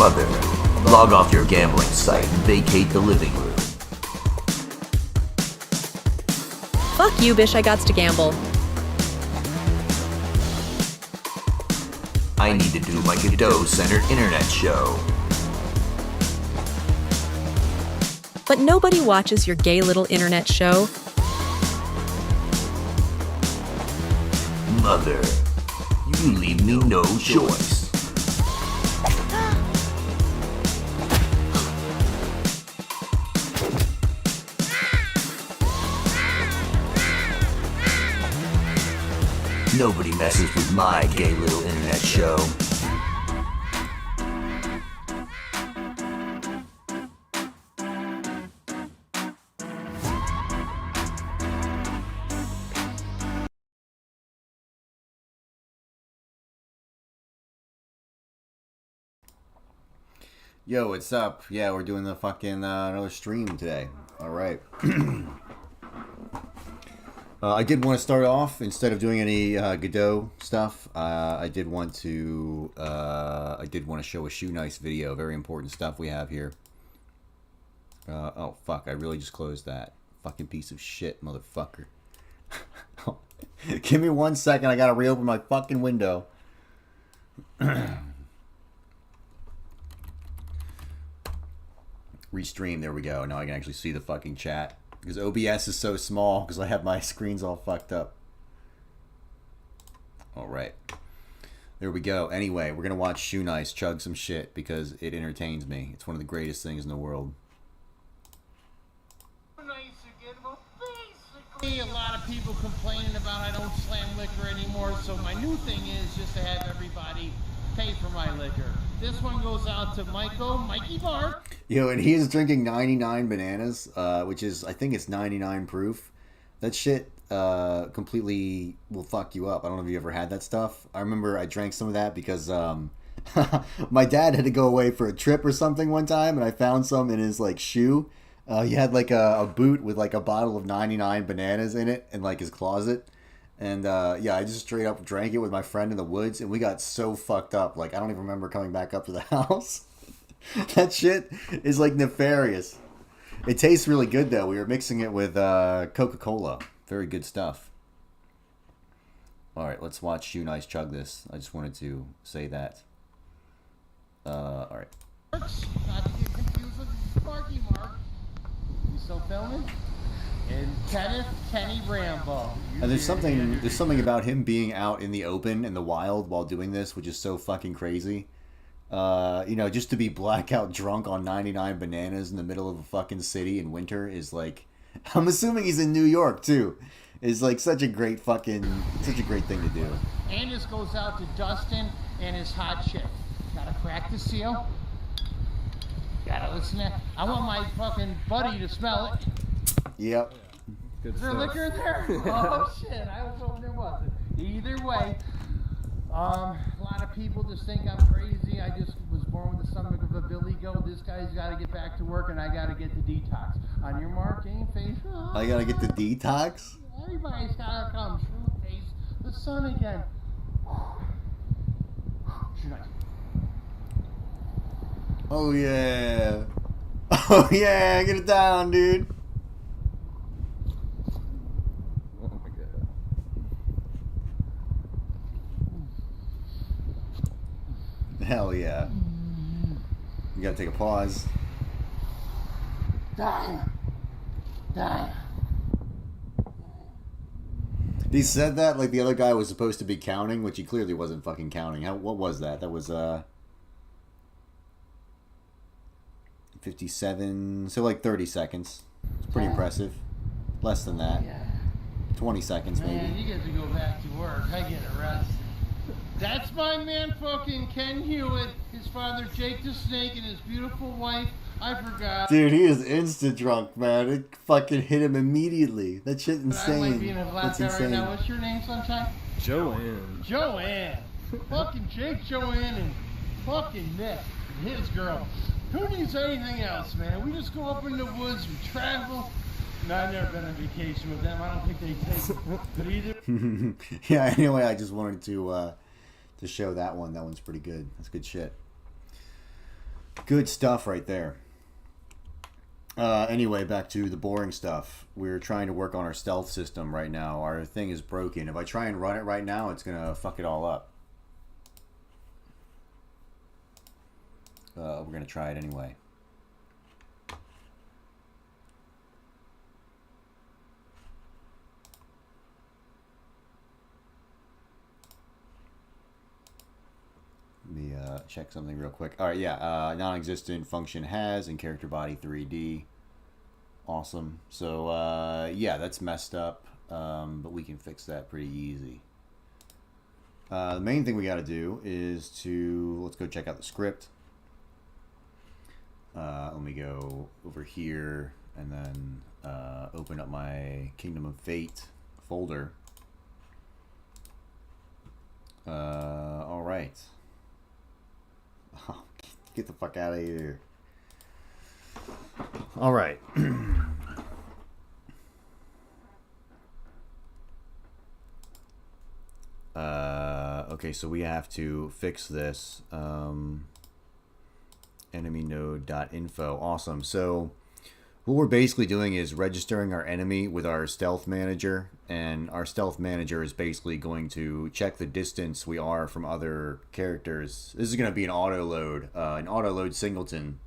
Mother, log off your gambling site and vacate the living room. Fuck you, bish, I gots to gamble. I need to do my Godot-centered internet show. But nobody watches your gay little internet show. Mother, you leave me no choice. Nobody messes with my gay little internet show. Yo, what's up? Yeah, we're doing the fucking another stream today. All right. I did want to start off, instead of doing any Godot stuff, I did want to show a shoe nice video. Very important stuff we have here. Oh fuck! I really just closed that. Fucking piece of shit, motherfucker. Give me 1 second. I gotta reopen my fucking window. Restream. There we go. Now I can actually see the fucking chat. Because OBS is so small, because I have my screens all fucked up. Alright. There we go. Anyway, we're going to watch Shoe Nice chug some shit, because it entertains me. It's one of the greatest things in the world. A lot of people complaining about I don't slam liquor anymore, so my new thing is just to have everybody pay for my liquor. This one goes out to Mikey Bart. Yo, and he is drinking 99 bananas, which is, I think it's 99 proof. That shit completely will fuck you up. I don't know if you ever had that stuff. I remember I drank some of that because my dad had to go away for a trip or something one time, and I found some in his like shoe. He had like a boot with like a bottle of 99 bananas in it in like his closet. And yeah, I just straight up drank it with my friend in the woods, and we got so fucked up. Like, I don't even remember coming back up to the house. That shit is like nefarious. It tastes really good though. We were mixing it with Coca-Cola. Very good stuff. Alright, let's watch Shoe Nice chug this. I just wanted to say that. Alright. Not to get confused with Sparky Mark. You still filming? And Kenny Rambo. And there's something about him being out in the open in the wild while doing this, which is so fucking crazy. You know, just to be blackout drunk on 99 bananas in the middle of a fucking city in winter is like, I'm assuming he's in New York too, is like such a great thing to do. And this goes out to Dustin and his hot chick. Gotta crack the seal. Gotta listen to that. I want my fucking buddy to smell it. Yep. Good Is there liquor in there? Oh shit, I was hoping there wasn't. Either way, a lot of people just think I'm crazy. I just was born with the stomach of a Billy Goat. This guy's got to get back to work, and I got to get the detox. On your mark, game face. Oh, I got to get the detox? Everybody's got to come. True face the sun again. Oh yeah. Oh yeah, get it down, dude. Hell yeah. You gotta take a pause. Die. He said that like the other guy was supposed to be counting, which he clearly wasn't fucking counting. What was that? That was 57, so like 30 seconds. It's pretty impressive. Less than that. 20 seconds maybe. Man, you get to go back to work. I get arrested. That's my man fucking Ken Hewitt, his father Jake the Snake, and his beautiful wife, I forgot. Dude, he is instant drunk, man. It fucking hit him immediately. That shit's insane. I might be in a black guy right now. What's your name, Sunshine? Joanne. Fucking Jake, Joanne, and fucking Nick, and his girl. Who needs anything else, man? We just go up in the woods, we travel. No, I've never been on vacation with them. I don't think they take it either. Yeah, anyway, I just wanted to show that one. That one's pretty good. That's good shit. Good stuff right there. Anyway, back to the boring stuff. We're trying to work on our stealth system right now. Our thing is broken. If I try and run it right now, it's gonna fuck it all up. We're gonna try it anyway. Let me check something real quick. All right, yeah, non-existent function has in character body 3D. Awesome. So yeah, that's messed up, but we can fix that pretty easy. The main thing we got to do is let's go check out the script. Let me go over here and then open up my Kingdom of Fate folder. All right. Oh, get the fuck out of here. All right. Okay, so we have to fix this. Enemy node.info. Awesome. So what we're basically doing is registering our enemy with our stealth manager, and our stealth manager is basically going to check the distance we are from other characters. This is going to be an auto load singleton.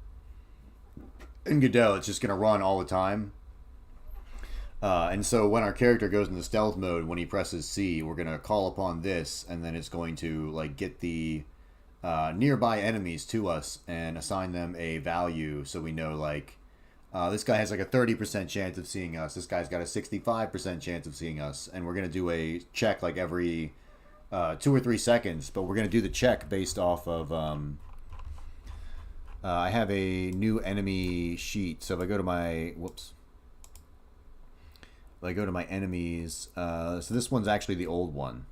In Godot, it's just going to run all the time. And so when our character goes into stealth mode, when he presses C, we're going to call upon this, and then it's going to like get the nearby enemies to us and assign them a value, so we know like this guy has like a 30% chance of seeing us, this guy's got a 65% chance of seeing us, and we're going to do a check like every 2 or 3 seconds, but we're going to do the check based off of I have a new enemy sheet. So if I go to my if I go to my enemies, so this one's actually the old one,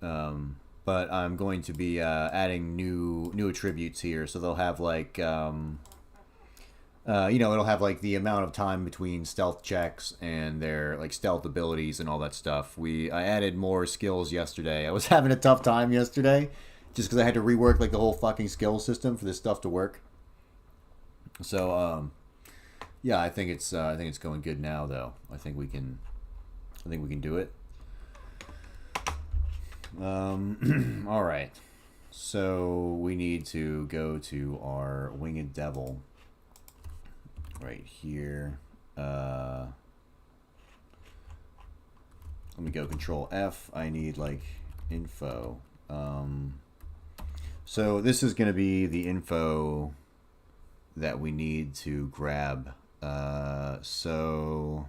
but I'm going to be adding new attributes here. So they'll have like you know, it'll have like the amount of time between stealth checks and their like stealth abilities and all that stuff. I added more skills yesterday. I was having a tough time yesterday just because I had to rework like the whole fucking skill system for this stuff to work. So yeah, I think it's going good now though. I think we can do it. All right. So we need to go to our winged devil right here. Let me go Control F. I need like info. So this is going to be the info that we need to grab. So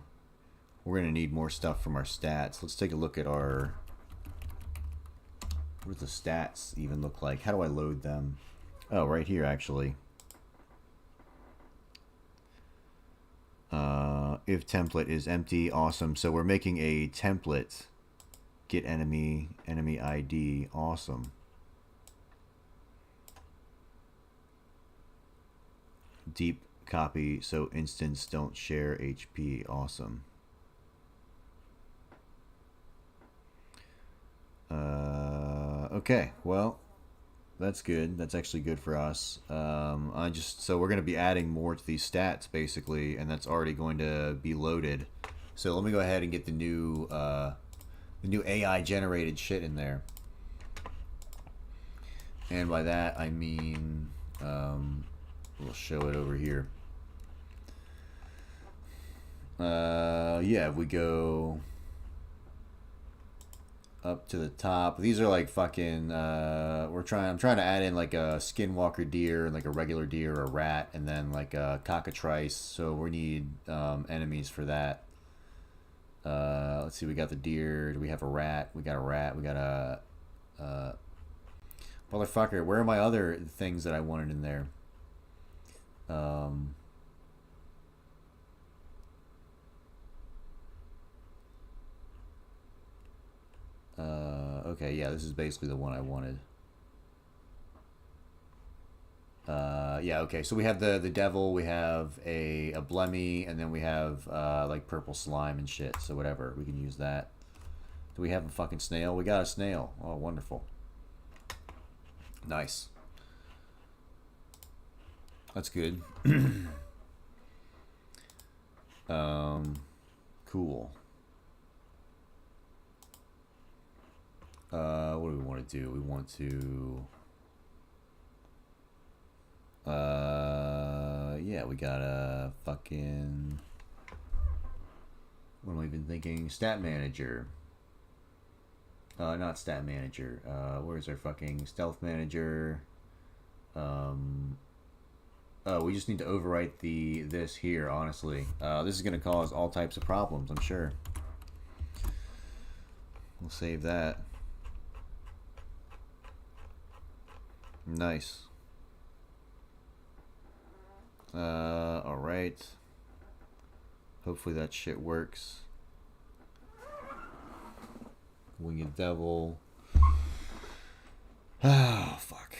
we're going to need more stuff from our stats. Let's take a look at our... What do the stats even look like? How do I load them? Oh, right here actually. If template is empty, awesome. So we're making a template. Get enemy ID, awesome. Deep copy, so instance don't share HP, awesome. Okay, well, that's good. That's actually good for us. So we're going to be adding more to these stats basically, and that's already going to be loaded. So let me go ahead and get the new AI generated shit in there. And by that I mean we'll show it over here. Yeah, if we go up to the top, these are like fucking I'm trying to add in like a skinwalker deer, like a regular deer or a rat, and then like a cockatrice, so we need enemies for that. Let's see, we got the deer, do we have a rat? We got a rat, we got a motherfucker, where are my other things that I wanted in there? Okay, yeah, this is basically the one I wanted. Yeah, okay, so we have the devil, we have a Blemmy, and then we have like purple slime and shit, so whatever, we can use that. Do we have a fucking snail? We got a snail. Oh, wonderful. Nice. That's good. Cool. What do we want to do? We want to... yeah, we got a fucking... What am I even thinking? Stat manager. Not stat manager. Where's our fucking stealth manager? Oh, we just need to overwrite this here, honestly. This is going to cause all types of problems, I'm sure. We'll save that. Nice. Alright. Hopefully that shit works. Winged Devil. Oh, fuck.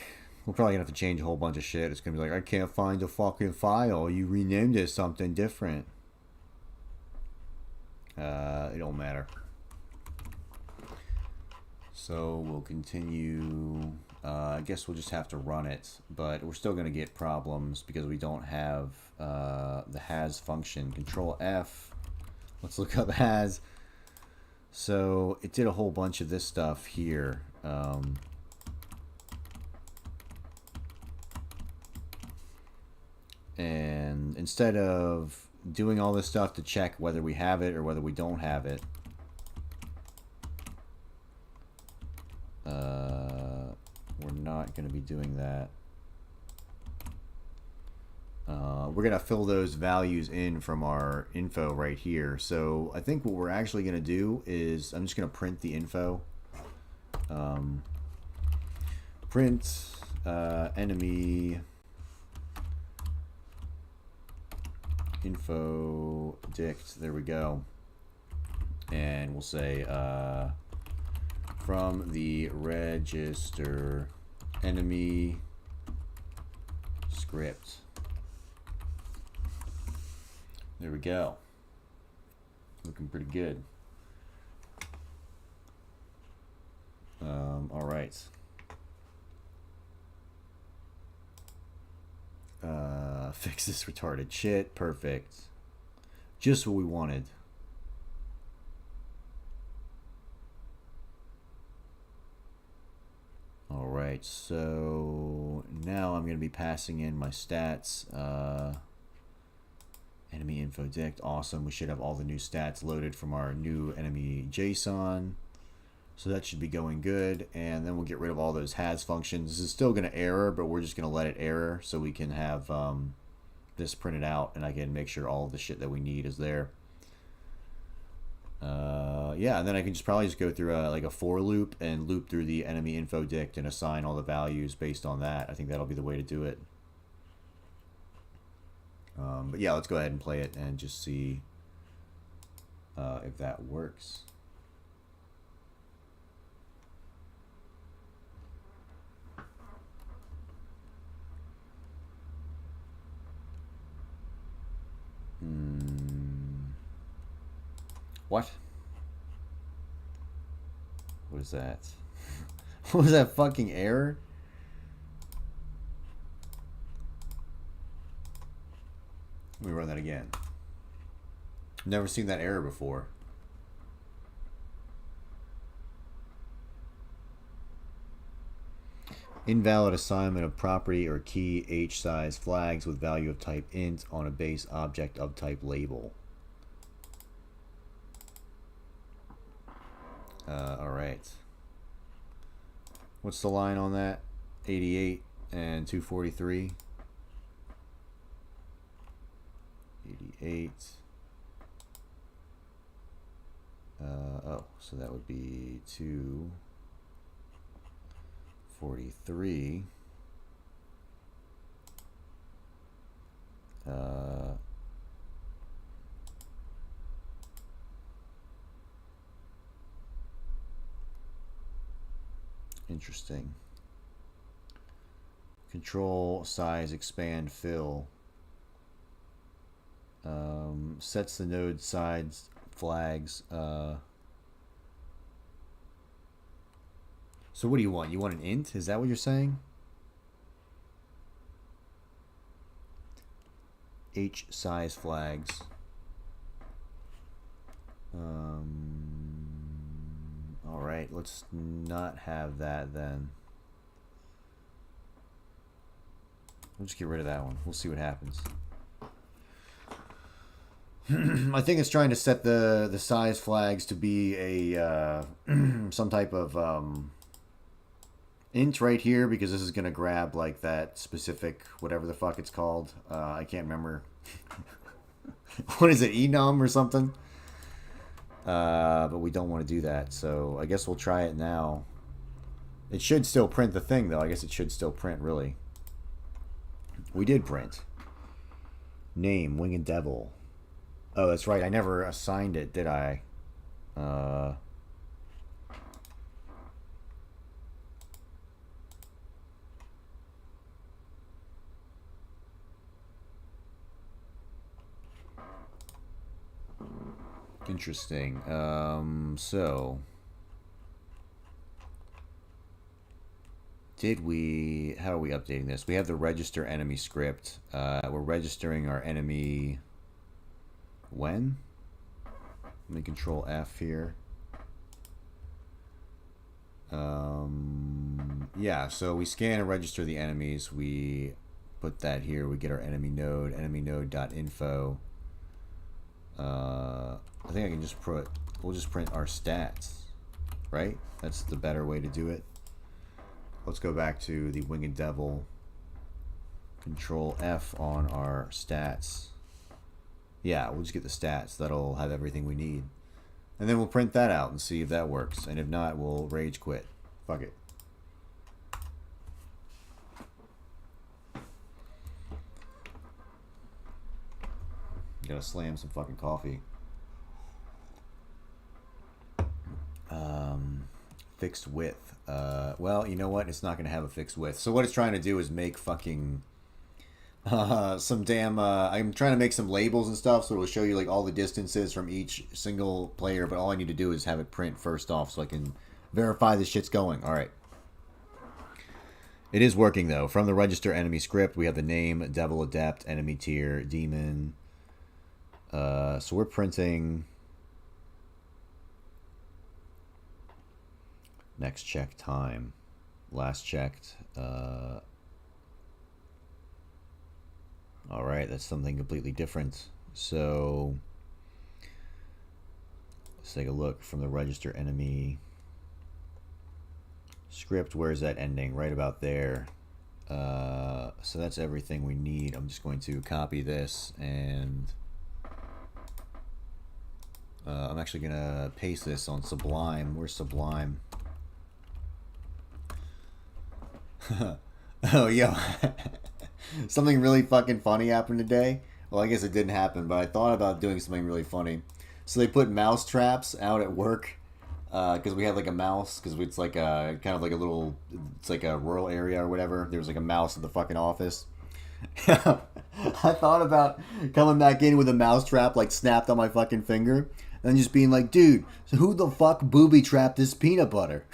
We're probably gonna have to change a whole bunch of shit. It's gonna be like, I can't find the fucking file. You renamed it something different. It don't matter. So we'll continue. I guess we'll just have to run it, but we're still gonna get problems because we don't have the has function. Control F. Let's look up has. So it did a whole bunch of this stuff here. And instead of doing all this stuff to check whether we have it or whether we don't have it, we're not going to be doing that. We're going to fill those values in from our info right here. So I think what we're actually going to do is I'm just going to print the info. Print enemy info dict. There we go. And we'll say from the register enemy script. There we go. Looking pretty good. All right. Fix this retarded shit. Perfect. Just what we wanted. Alright, so now I'm going to be passing in my stats. Enemy info dict. Awesome. We should have all the new stats loaded from our new enemy JSON. So that should be going good. And then we'll get rid of all those has functions. This is still going to error, but we're just going to let it error so we can have this printed out and I can make sure all of the shit that we need is there. Yeah, and then I can just probably just go through like a for loop and loop through the enemy info dict and assign all the values based on that. I think that'll be the way to do it. But yeah, let's go ahead and play it and just see if that works. What? What is that? What was that fucking error? Let me run that again. Never seen that error before. Invalid assignment of property or key H size flags with value of type int on a base object of type label. Alright. What's the line on that? 88 and 243. 88. Oh, so that would be 243. Interesting. Control size expand fill. Sets the node size flags. So what do you want? You want an int? Is that what you're saying? H size flags. Alright, let's not have that then. We'll just get rid of that one. We'll see what happens. I think it's trying to set the size flags to be a some type of int right here, because this is going to grab like that specific whatever the fuck it's called. I can't remember. What is it, enum or something? But we don't want to do that, so I guess we'll try it now. It should still print the thing, though. I guess it should still print, really. We did print. Name, Winged Devil. Oh, that's right. I never assigned it, did I? Interesting. So... Did we... How are we updating this? We have the register enemy script. We're registering our enemy... When? Let me control F here. Yeah, so we scan and register the enemies. We put that here. We get our enemy node, enemynode.info. I think I can just put... We'll just print our stats. Right? That's the better way to do it. Let's go back to the Winged Devil. Control F on our stats. Yeah, we'll just get the stats. That'll have everything we need. And then we'll print that out and see if that works. And if not, we'll rage quit. Fuck it. Gotta slam some fucking coffee. Fixed width. Well, you know what? It's not gonna have a fixed width. So what it's trying to do is make fucking... some damn I'm trying to make some labels and stuff, so it'll show you like all the distances from each single player, but all I need to do is have it print first off so I can verify this shit's going. Alright, it is working though. From the register enemy script, we have the name, devil, adept, enemy tier, demon. So we're printing next check time, last checked. Alright, that's something completely different. So, let's take a look from the register enemy script. Where's that ending? Right about there. So that's everything we need. I'm just going to copy this and I'm actually going to paste this on Sublime. Where's Sublime? Oh, yo. Something really fucking funny happened today. Well, I guess it didn't happen, but I thought about doing something really funny. So they put mouse traps out at work because we had like a mouse, because it's like a kind of like a little, it's like a rural area or whatever. There was like a mouse at the fucking office. I thought about coming back in with a mouse trap like snapped on my fucking finger and just being like, dude, so who the fuck booby trapped this peanut butter?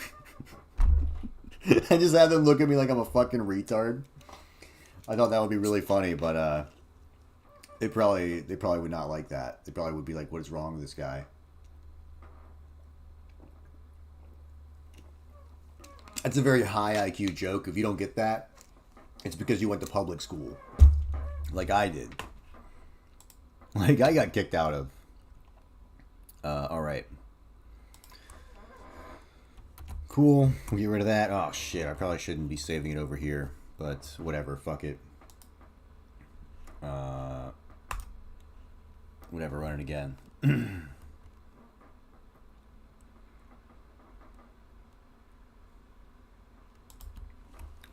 I just had them look at me like I'm a fucking retard. I thought that would be really funny, but they probably would not like that. They probably would be like, what is wrong with this guy? That's a very high IQ joke. If you don't get that, it's because you went to public school. Like I did. Like I got kicked out of. Alright. Cool. We'll get rid of that. Oh shit, I probably shouldn't be saving it over here. But whatever, fuck it. Whatever, run it again.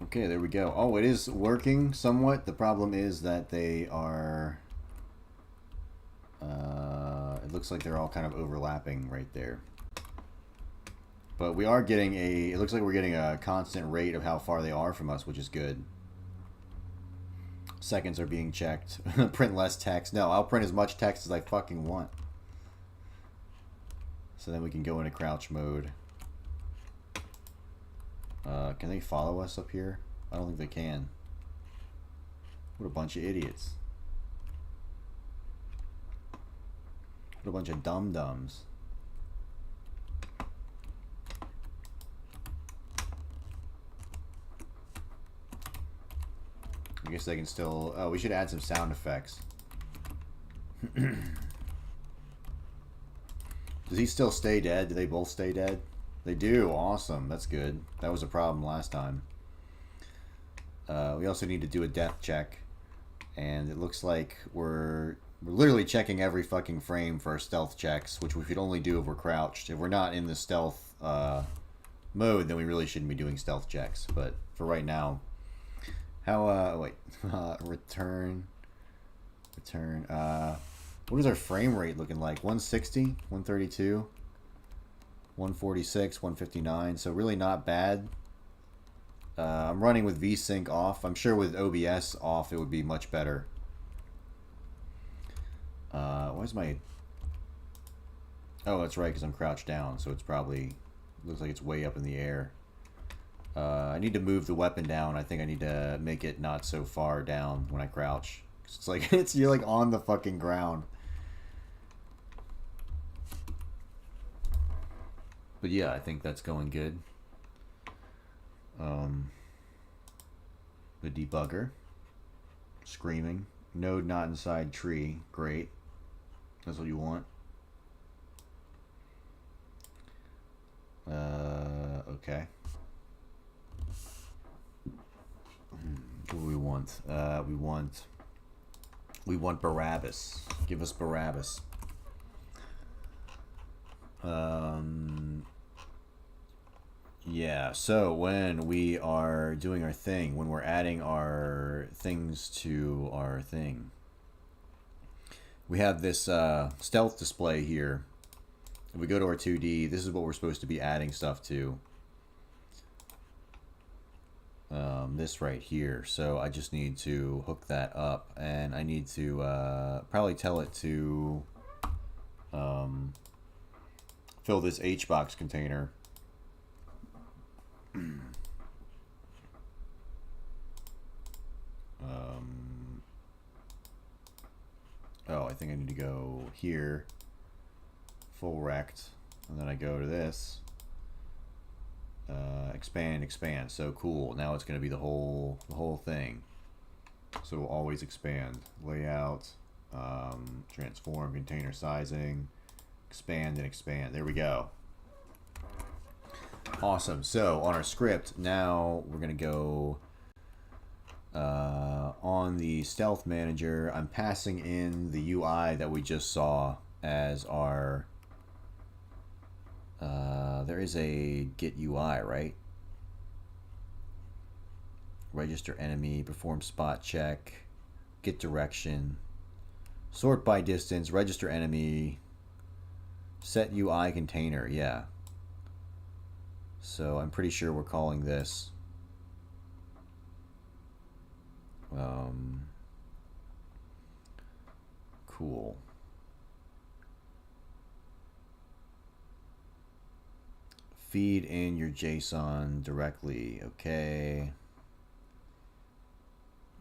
Okay, there we go. Oh, it is working somewhat. The problem is that they are... it looks like they're all kind of overlapping right there. But we are getting a... It looks like we're getting a constant rate of how far they are from us, which is good. Seconds are being checked. Print less text. No, I'll print as much text as I fucking want. So then we can go into crouch mode. Can they follow us up here? I don't think they can. What a bunch of idiots. What a bunch of dum-dums. I guess they can still... Oh, we should add some sound effects. Does he still stay dead? Do they both stay dead? They do. Awesome. That's good. That was a problem last time. We also need to do a death check. And it looks like we're literally checking every fucking frame for our stealth checks, which we could only do if we're crouched. If we're not in the stealth mode, then we really shouldn't be doing stealth checks. But for right now... How, wait, return, what is our frame rate looking like? 160, 132, 146, 159, so really not bad. I'm running with VSync off. I'm sure with OBS off it would be much better. Where's my... Oh, that's right, because I'm crouched down, so it's probably... Looks like it's way up in the air. I need to move the weapon down. I think I need to make it not so far down when I crouch. It's like you're like on the fucking ground. But yeah, I think that's going good. The debugger. Screaming. Node not inside tree. Great. That's what you want. Okay. What do we want? We want Barabbas. Give us Barabbas. Yeah, so when we are doing our thing, when we're adding our things to our thing, we have this stealth display here. If we go to our 2D, this is what we're supposed to be adding stuff to. This right here. So I just need to hook that up, and I need to probably tell it to fill this HBox container. Oh, I think I need to go here, full rect, and then I go to this. Expand. So cool. Now it's going to be the whole thing. So we'll always expand. Layout, transform, container sizing, expand and expand. There we go. Awesome. So on our script, now we're going to go on the stealth manager. I'm passing in the UI that we just saw as our... there is a get UI, right? Register enemy, perform spot check, get direction, sort by distance, register enemy, set UI container, yeah. So I'm pretty sure we're calling this cool. Feed in your JSON directly. Okay.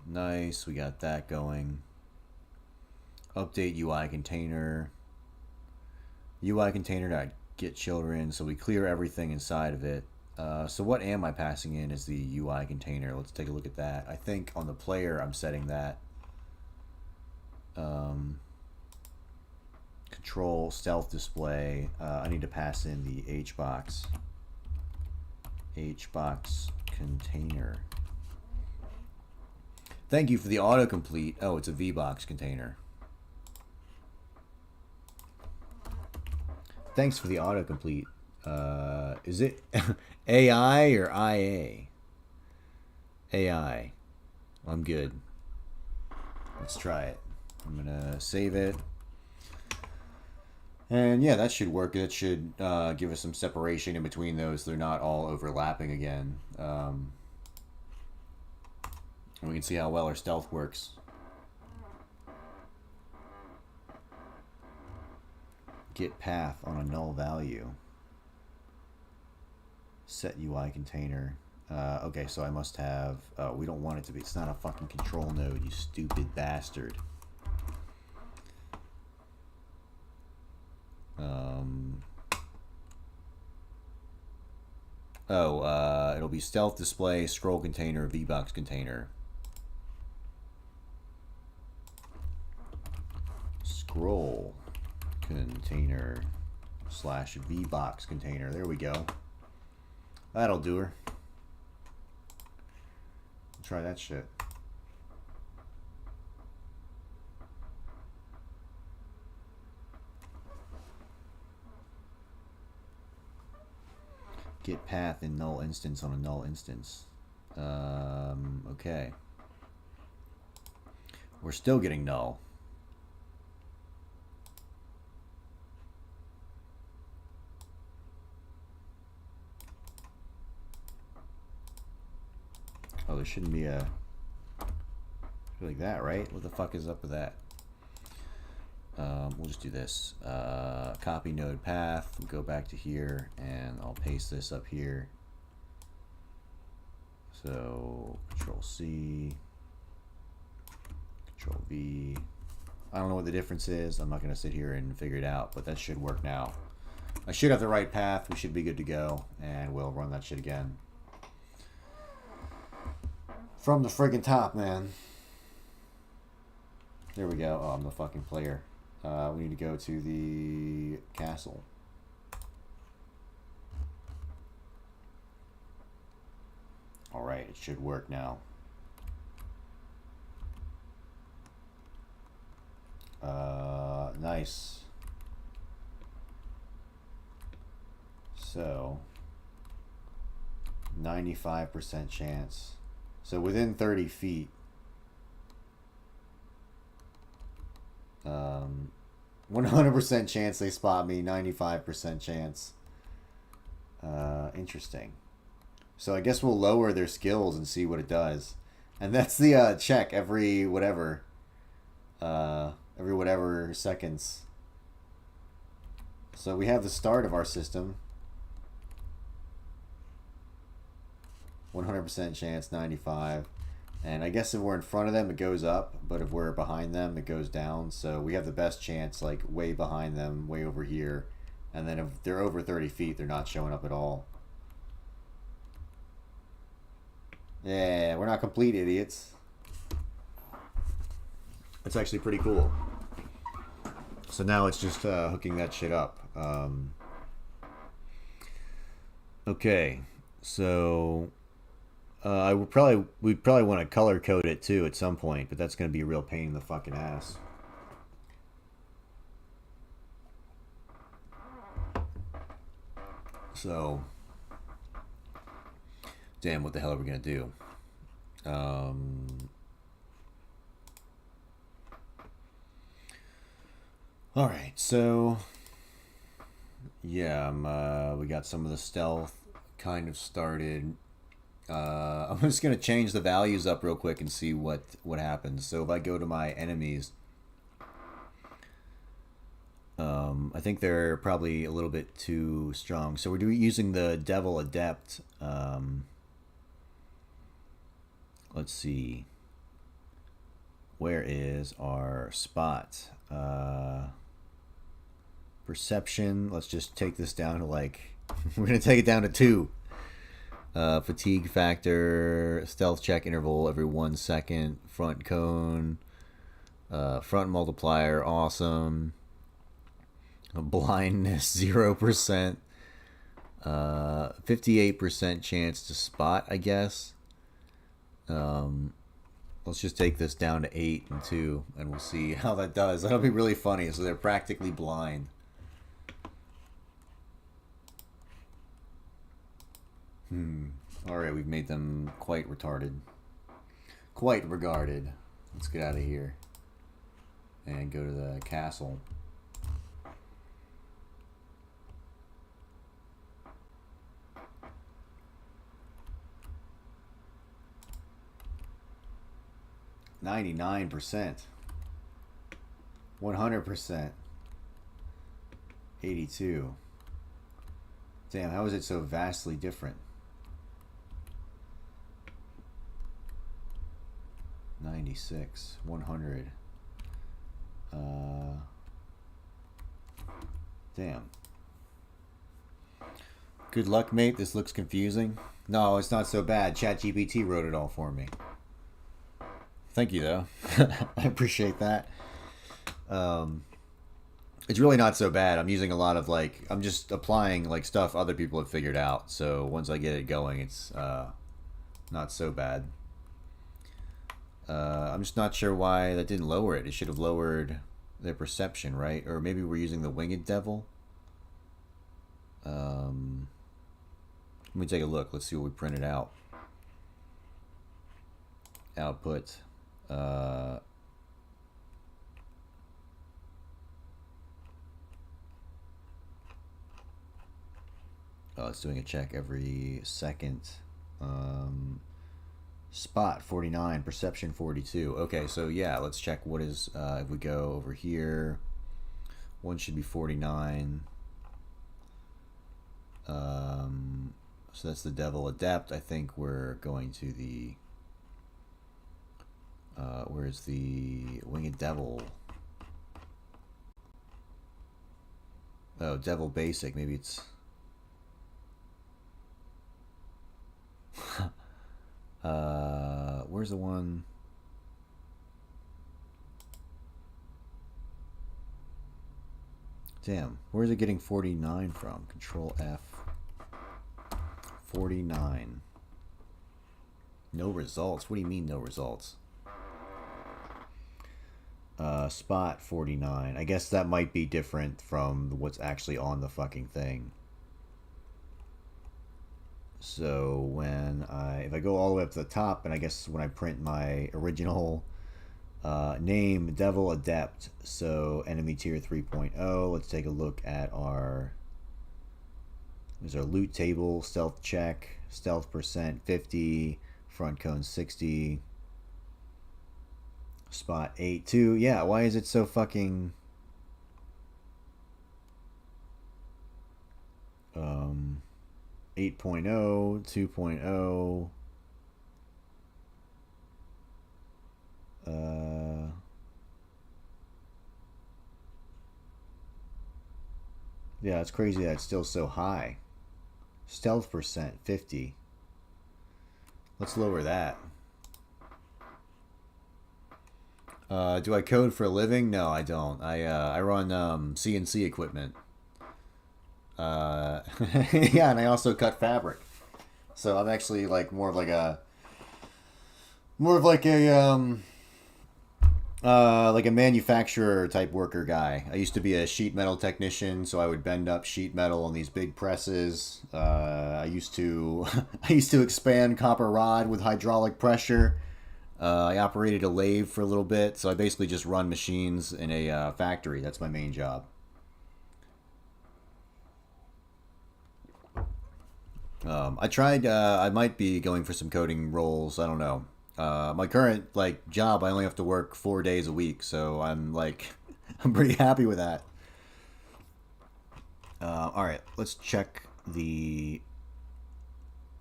Nice. We got that going. Update UI container. UI container.get children. So we clear everything inside of it. So what am I passing in as the UI container? Let's take a look at that. I think on the player I'm setting that. Control stealth display. I need to pass in the HBox container. Thank you for the autocomplete. Oh, it's a VBox container. Thanks for the autocomplete. Is it AI or IA? AI. I'm good. Let's try it. I'm gonna save it. And yeah, that should work. That should give us some separation in between those so they're not all overlapping again. And we can see how well our stealth works. Get path on a null value. Set UI container. Okay, so I must have... Oh, we don't want it to be... It's not a fucking control node, you stupid bastard. Oh, it'll be stealth display, scroll container, V-box container. Scroll container / V-box container. There we go. That'll do her. Try that shit. Get path in null instance on a null instance. Okay. We're still getting null. Oh, there shouldn't be a... like that, right? What the fuck is up with that? We'll just do this. Copy node path. We'll go back to here, and I'll paste this up here. So, Control C, Control V. I don't know what the difference is. I'm not going to sit here and figure it out, but that should work now. I should have the right path. We should be good to go, and we'll run that shit again. From the friggin' top, man. There we go. Oh, I'm the fucking player. We need to go to the castle. Alright, it should work now. Nice. So, 95% chance. So within 30 feet, 100% chance they spot me, 95% chance. Interesting. So I guess we'll lower their skills and see what it does. And that's the check every whatever seconds. So we have the start of our system. 100% chance, 95. And I guess if we're in front of them, it goes up. But if we're behind them, it goes down. So we have the best chance, like, way behind them, way over here. And then if they're over 30 feet, they're not showing up at all. Yeah, we're not complete idiots. That's actually pretty cool. So now it's just hooking that shit up. Okay, so... we'd probably want to color code it too at some point, but that's going to be a real pain in the fucking ass. So, damn, what the hell are we going to do? All right, so yeah, we got some of the stealth kind of started. I'm just going to change the values up real quick and see what happens. So if I go to my enemies, I think they're probably a little bit too strong. So we're using the Devil Adept. Let's see. Where is our spot? Perception. Let's just take this down to like... we're going to take it down to 2. Fatigue factor, stealth check interval every 1 second, front cone, front multiplier, awesome. Blindness, 0%. 58% chance to spot, I guess. Let's just take this down to 8 and 2, and we'll see how that does. That'll be really funny. So they're practically blind. Alright, we've made them quite retarded. Quite regarded. Let's get out of here. And go to the castle. %. 100%. 82. Damn, how is it so vastly different? 96, 100. Damn. Good luck, mate. This looks confusing. No, it's not so bad. ChatGPT wrote it all for me. Thank you, though. I appreciate that. It's really not so bad. I'm using a lot of, like, I'm just applying, like, stuff other people have figured out. So once I get it going, it's not so bad. I'm just not sure why that didn't lower it. It should have lowered their perception, right? Or maybe we're using the Winged Devil. Let me take a look. Let's see what we printed out. Output. Oh, it's doing a check every second. Spot 49, perception 42. Okay, so yeah, let's check what is, if we go over here, one should be 49. So that's the Devil Adept. I think we're going to the, where's the Winged Devil? Oh, Devil Basic, maybe it's, where's the one? Damn, where's it getting 49 from? Control F. 49. No results. What do you mean no results? Spot 49. I guess that might be different from what's actually on the fucking thing. So when if I go all the way up to the top, and I guess when I print my original name, Devil Adept, so enemy tier 3.0, let's take a look at our, there's our loot table, stealth check, stealth percent 50, front cone 60, spot 82. Yeah, why is it so fucking 8.0, 2.0, yeah, it's crazy that it's still so high. Stealth percent 50. Let's lower that. Do I code for a living? No, I don't. I run CNC equipment. Yeah, and I also cut fabric. So I'm actually like more of like a manufacturer type worker guy. I used to be a sheet metal technician, so I would bend up sheet metal on these big presses. I used to expand copper rod with hydraulic pressure. I operated a lathe for a little bit, so I basically just run machines in a factory. That's my main job. I tried, I might be going for some coding roles, I don't know. My current, like, job, I only have to work 4 days a week, so I'm, like, I'm pretty happy with that. Alright, let's check the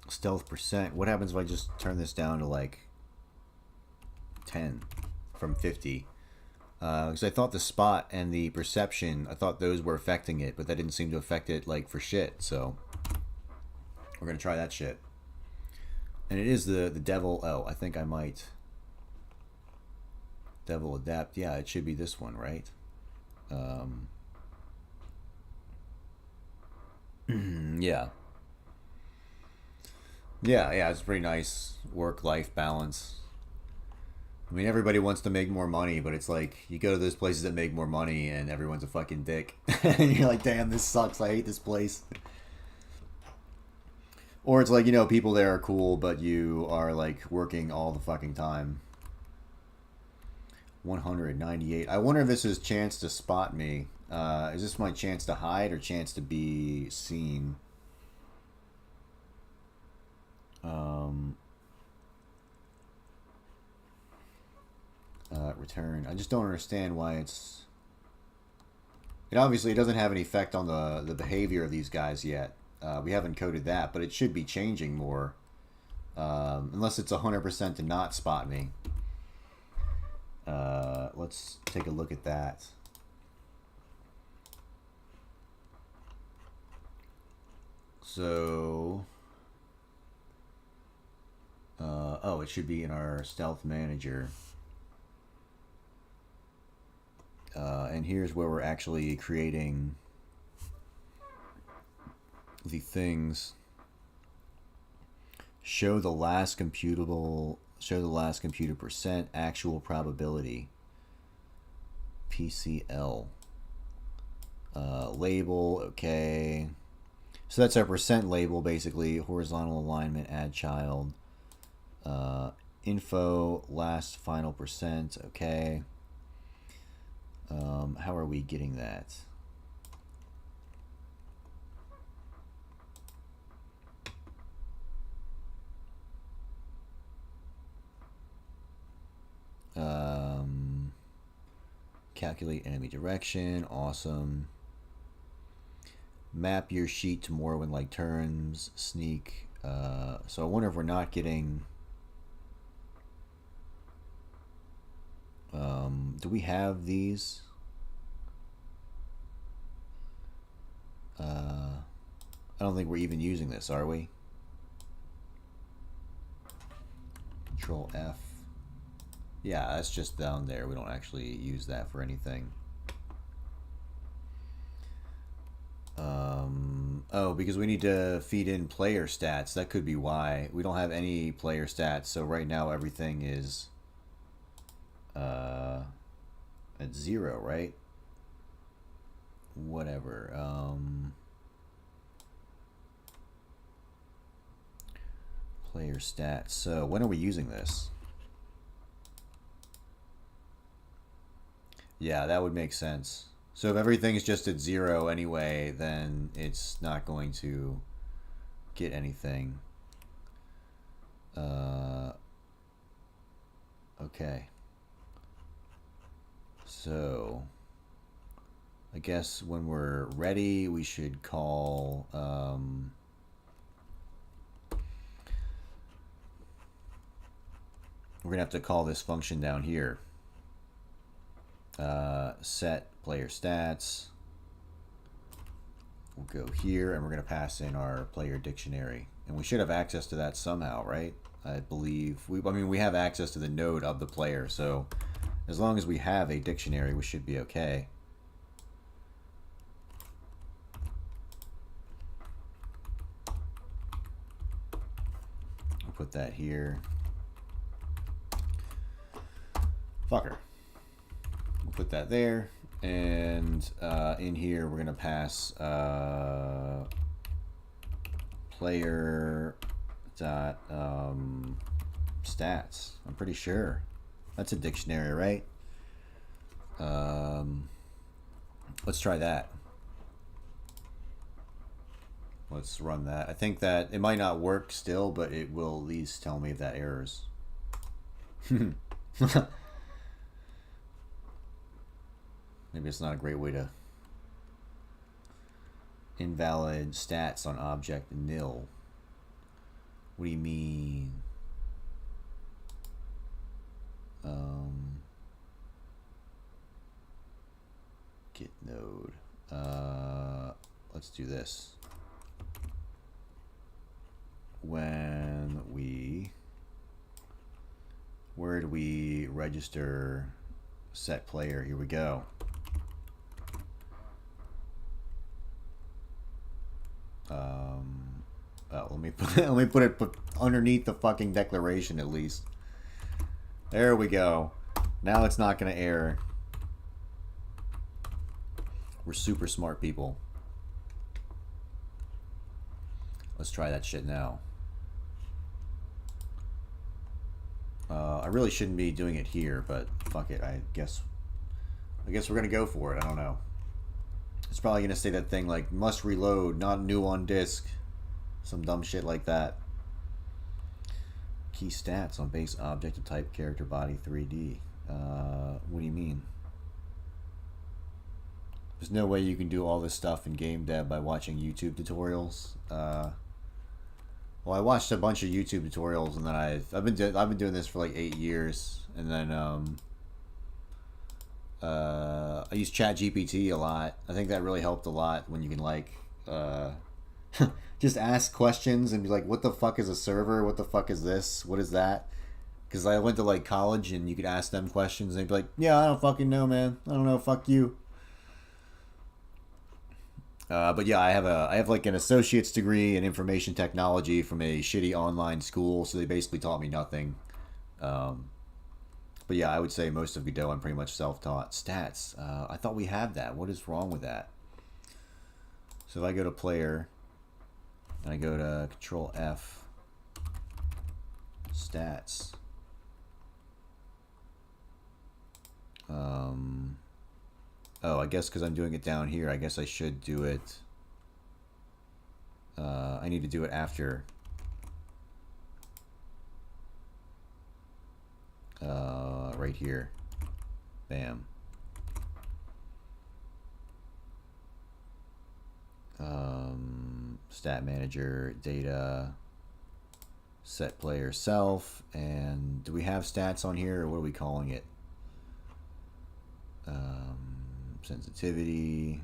stealth percent. What happens if I just turn this down to, like, 10 from 50? Because I thought the spot and the perception, I thought those were affecting it, but that didn't seem to affect it, like, for shit, so we're gonna try that shit. And it is the Devil. Oh, I think I might. Devil Adapt. Yeah, it should be this one, right? Yeah. Yeah, it's pretty nice work-life balance. I mean, everybody wants to make more money, but it's like, you go to those places that make more money and everyone's a fucking dick. And you're like, damn, this sucks, I hate this place. Or it's like, you know, people there are cool, but you are, like, working all the fucking time. 198. I wonder if this is chance to spot me. Is this my chance to hide or chance to be seen? Return. I just don't understand why it's... It obviously doesn't have any effect on the behavior of these guys yet. We haven't coded that, but it should be changing more. Unless it's 100% to not spot me. Let's take a look at that. So, oh, it should be in our stealth manager. And here's where we're actually creating the things. Show the last computed percent actual probability. PCL. Label, okay. So that's our percent label, basically. Horizontal alignment, add child. Info, last final percent, okay. How are we getting that? Calculate enemy direction, awesome. Map your sheet to Morrowind-like terms, sneak. So I wonder if we're not getting... do we have these? I don't think we're even using this, are we? Control F. Yeah, that's just down there. We don't actually use that for anything. Oh, because we need to feed in player stats. That could be why. We don't have any player stats, so right now everything is at 0, right? Whatever. Player stats. So when are we using this? Yeah, that would make sense. So if everything's just at 0 anyway, then it's not going to get anything. Okay. So I guess when we're ready, we should call... we're gonna have to call this function down here. Set player stats. We'll go here and we're going to pass in our player dictionary, and we should have access to that somehow, right? I believe I mean we have access to the node of the player, so as long as we have a dictionary we should be okay. I'll put that here. Fucker. Put that there, and in here we're gonna pass player dot stats. I'm pretty sure that's a dictionary, right? Let's try that. Let's run that. I think that it might not work still, but it will at least tell me if that errors. Maybe it's not a great way to... Invalid stats on object nil. What do you mean? Get node. Let's do this. When we... Where do we register set player? Here we go. Let me put it underneath the fucking declaration at least. There we go. Now it's not gonna error. We're super smart people. Let's try that shit now. I really shouldn't be doing it here, but fuck it. I guess we're gonna go for it. I don't know. It's probably gonna say that thing like must reload, not new on disk. Some dumb shit like that. Key stats on base object of type character body 3D. What do you mean? There's no way you can do all this stuff in game dev by watching YouTube tutorials. Well, I watched a bunch of YouTube tutorials, and then I've been doing this for like 8 years, and then I use ChatGPT a lot. I think that really helped a lot when you can like just ask questions and be like, what the fuck is a server? What the fuck is this? What is that? Because I went to like college and you could ask them questions and they'd be like, yeah, I don't fucking know, man. I don't know. Fuck you. But yeah, I have like an associate's degree in information technology from a shitty online school, so they basically taught me nothing. But yeah, I would say most of Godot I'm pretty much self-taught. Stats. I thought we had that. What is wrong with that? So if I go to player and I go to Control F, stats. Oh, I guess because I'm doing it down here, I guess I should do it. I need to do it after. Right here. Bam. Stat manager, data, set player self, and do we have stats on here, or what are we calling it? Sensitivity,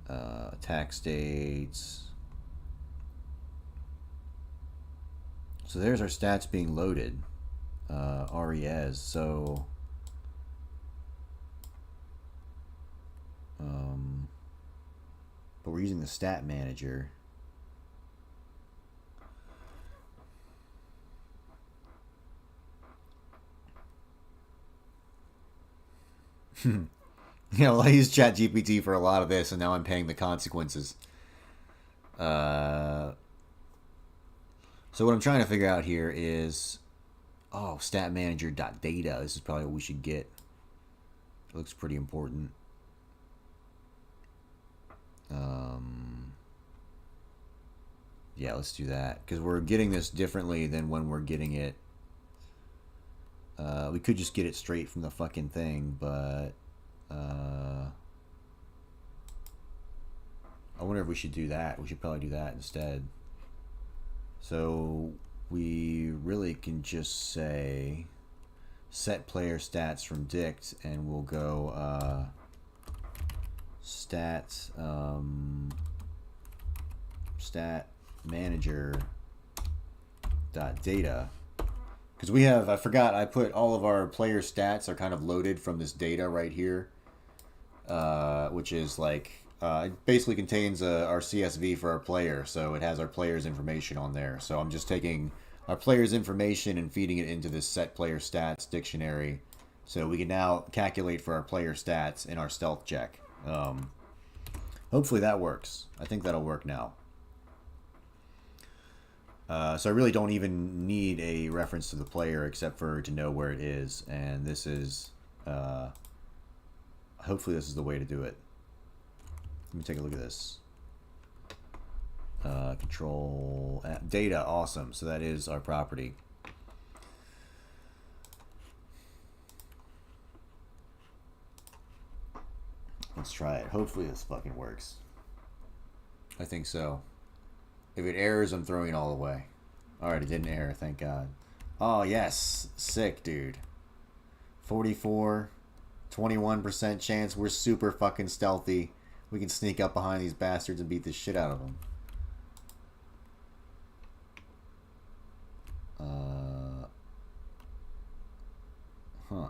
attack states. So there's our stats being loaded. RES. So but we're using the stat manager. Yeah, well, I use ChatGPT for a lot of this, and now I'm paying the consequences. So what I'm trying to figure out here is, oh, stat manager.data. This is probably what we should get. It looks pretty important. Yeah, let's do that, because we're getting this differently than when we're getting it. We could just get it straight from the fucking thing, but I wonder if we should do that. We should probably do that instead. So we really can just say set player stats from dict, and we'll go stat manager dot data, because we have, I forgot, I put all of our player stats are kind of loaded from this data right here, which is like it basically contains our CSV for our player, so it has our player's information on there. So I'm just taking our player's information and feeding it into this set player stats dictionary, so we can now calculate for our player stats in our stealth check. Hopefully that works. I think that'll work now. So I really don't even need a reference to the player except for to know where it is, and this is hopefully this is the way to do it. Let me take a look at this. Control data, awesome. So that is our property. Let's try it. Hopefully this fucking works. I think so. If it errors, I'm throwing it all away. Alright, it didn't error, thank God. Oh, yes. Sick, dude. 44, 21% chance. We're super fucking stealthy. We can sneak up behind these bastards and beat the shit out of them.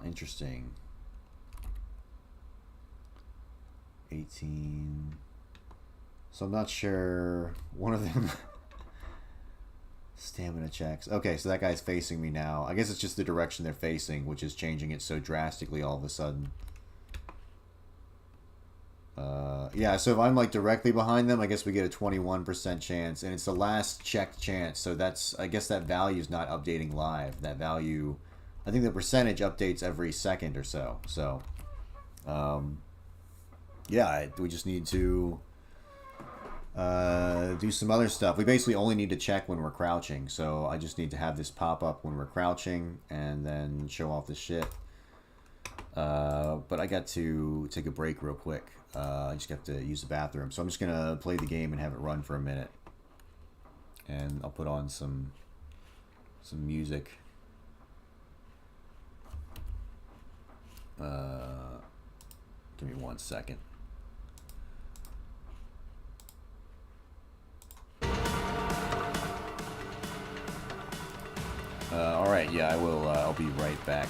Interesting. 18. So I'm not sure. One of them. Stamina checks. Okay, so that guy's facing me now. I guess it's just the direction they're facing, which is changing it so drastically all of a sudden. Yeah, so if I'm like directly behind them, I guess we get a 21% chance, and it's the last checked chance. So that's, I guess that value is not updating live. That value, I think the percentage updates every second or so. So, yeah, we just need to do some other stuff. We basically only need to check when we're crouching, so I just need to have this pop up when we're crouching and then show off the shit. But I got to take a break real quick. I just have to use the bathroom, so I'm just gonna play the game and have it run for a minute, and I'll put on some music. Give me 1 second. yeah, I will. I'll be right back.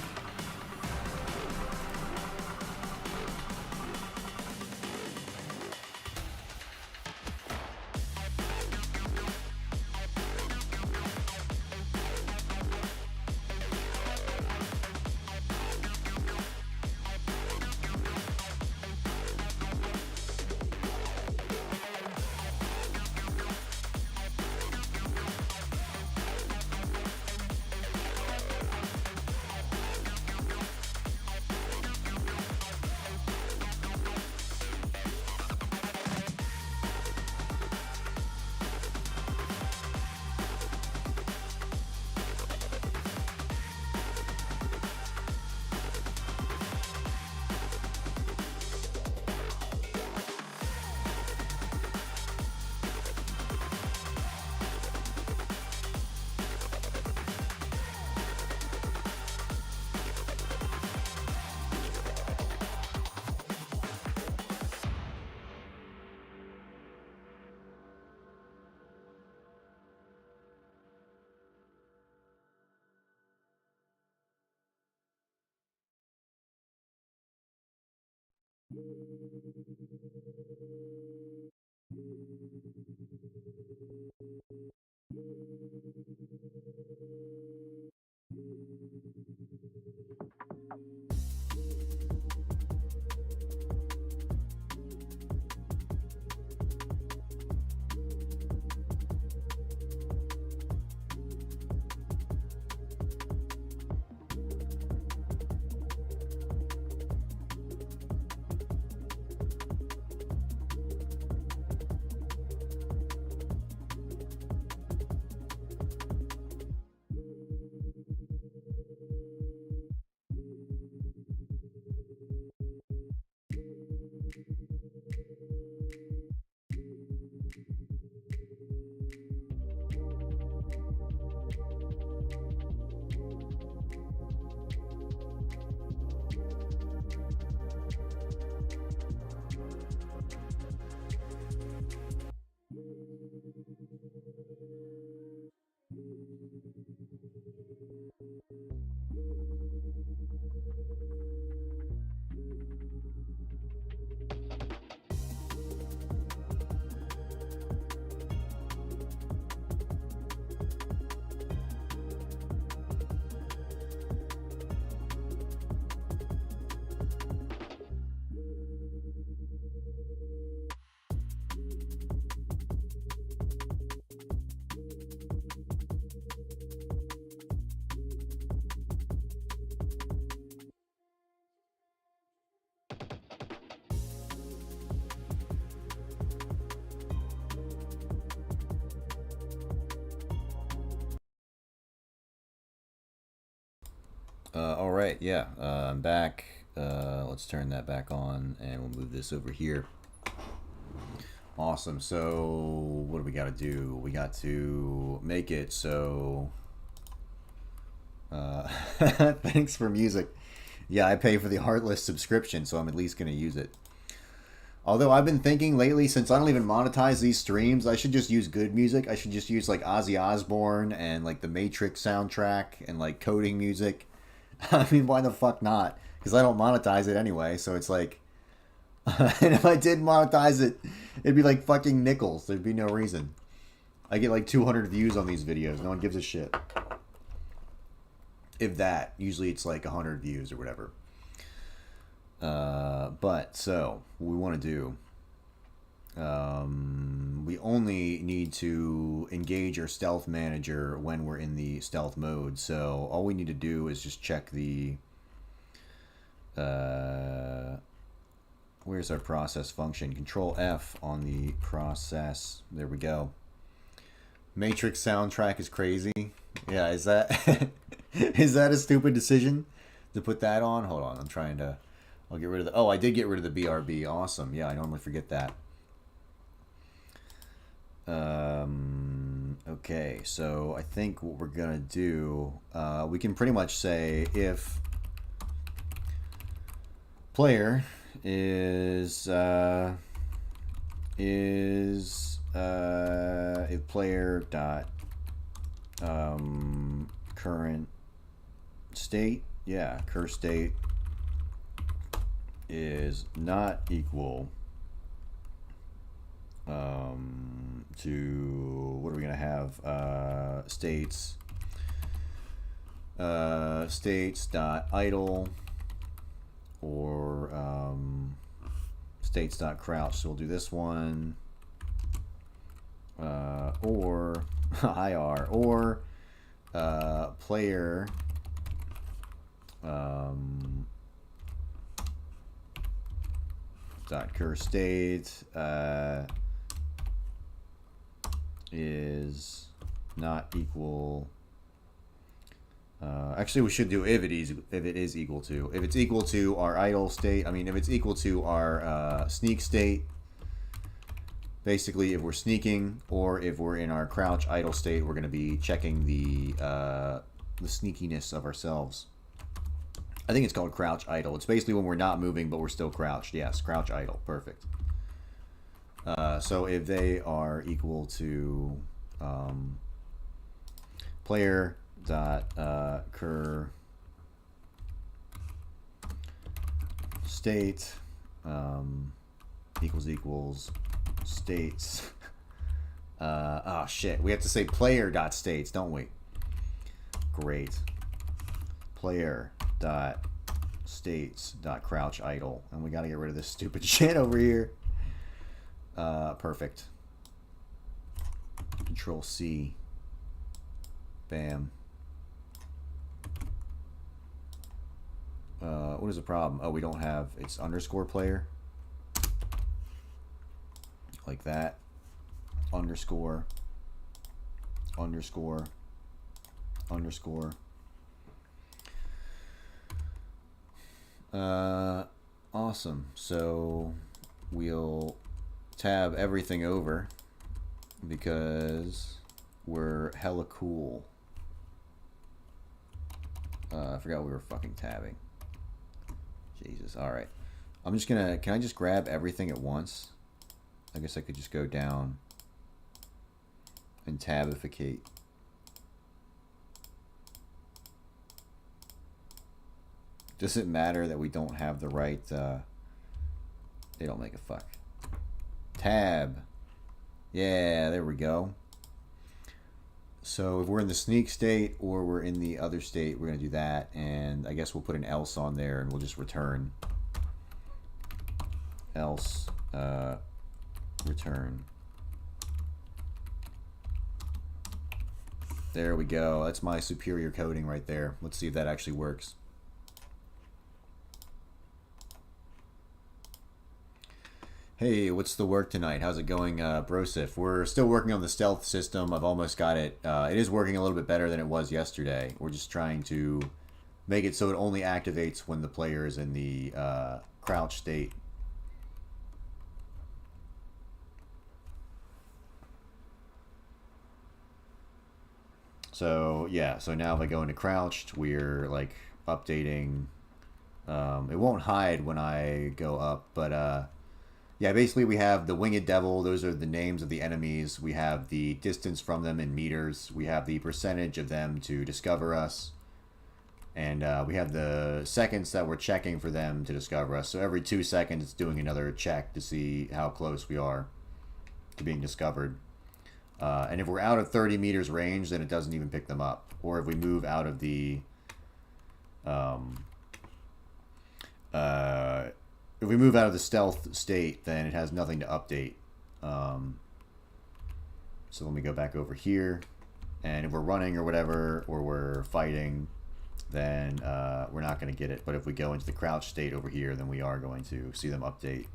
All right, yeah, I'm back. Let's turn that back on, and we'll move this over here. Awesome. So what do we got to do? We got to make it so. Thanks for music. Yeah, I pay for the Heartless subscription, so I'm at least going to use it. Although I've been thinking lately, since I don't even monetize these streams, I should just use good music. I should just use like Ozzy Osbourne and like the Matrix soundtrack and like coding music. I mean, why the fuck not? Because I don't monetize it anyway, so it's like... and if I did monetize it, it'd be like fucking nickels. There'd be no reason. I get like 200 views on these videos. No one gives a shit. If that. Usually it's like 100 views or whatever. But, so, what we want to do... we only need to engage our stealth manager when we're in the stealth mode. So all we need to do is just check the where's our process function? Control F on the process. There we go. Matrix soundtrack is crazy. Yeah, is that is that a stupid decision to put that on? Hold on, I'm trying to... I'll get rid of the... Oh, I did get rid of the BRB. Awesome. Yeah, I normally forget that. Okay, so I think what we're gonna do, we can pretty much say if player is if player dot current state, yeah, cur state is not equal to, what are we gonna have? States dot idle or states dot crouch. So we'll do this one, or IR, or player dot cur state is not equal. Actually, we should do if it is equal to. If it's equal to our idle state, I mean, if it's equal to our sneak state, basically if we're sneaking, or if we're in our crouch idle state, we're going to be checking the sneakiness of ourselves. I think it's called crouch idle. It's basically when we're not moving but we're still crouched. Yes, crouch idle. Perfect. So if they are equal to player dot cur state equals states. Oh shit, we have to say player dot states, don't we? Great. Player dot states dot crouch idle, and we got to get rid of this stupid shit over here. Perfect. Control C. Bam. What is the problem? Oh, we don't have, it's underscore player. Like that. Underscore. Underscore. Underscore. Awesome. So we'll tab everything over because we're hella cool. I forgot we were fucking tabbing. Jesus. All right. I'm just gonna, can I just grab everything at once? I guess I could just go down and tabificate. Does it matter that we don't have the right, they don't make a fuck. Tab. Yeah, there we go. So if we're in the sneak state or we're in the other state, we're going to do that. And I guess we'll put an else on there and we'll just return. Else, return. There we go. That's my superior coding right there. Let's see if that actually works. Hey, what's the work tonight? How's it going, Brosif? We're still working on the stealth system. I've almost got it. It is working a little bit better than it was yesterday. We're just trying to make it so it only activates when the player is in the crouch state. So, yeah. So now if I go into crouched, we're, like, updating. It won't hide when I go up, but... yeah, basically we have the Winged Devil. Those are the names of the enemies. We have the distance from them in meters. We have the percentage of them to discover us. And we have the seconds that we're checking for them to discover us. So every 2 seconds it's doing another check to see how close we are to being discovered. And if we're out of 30 meters range, then it doesn't even pick them up. Or if we move out of the... if we move out of the stealth state, then it has nothing to update. So let me go back over here. And if we're running or whatever, or we're fighting, then we're not going to get it. But if we go into the crouch state over here, then we are going to see them update.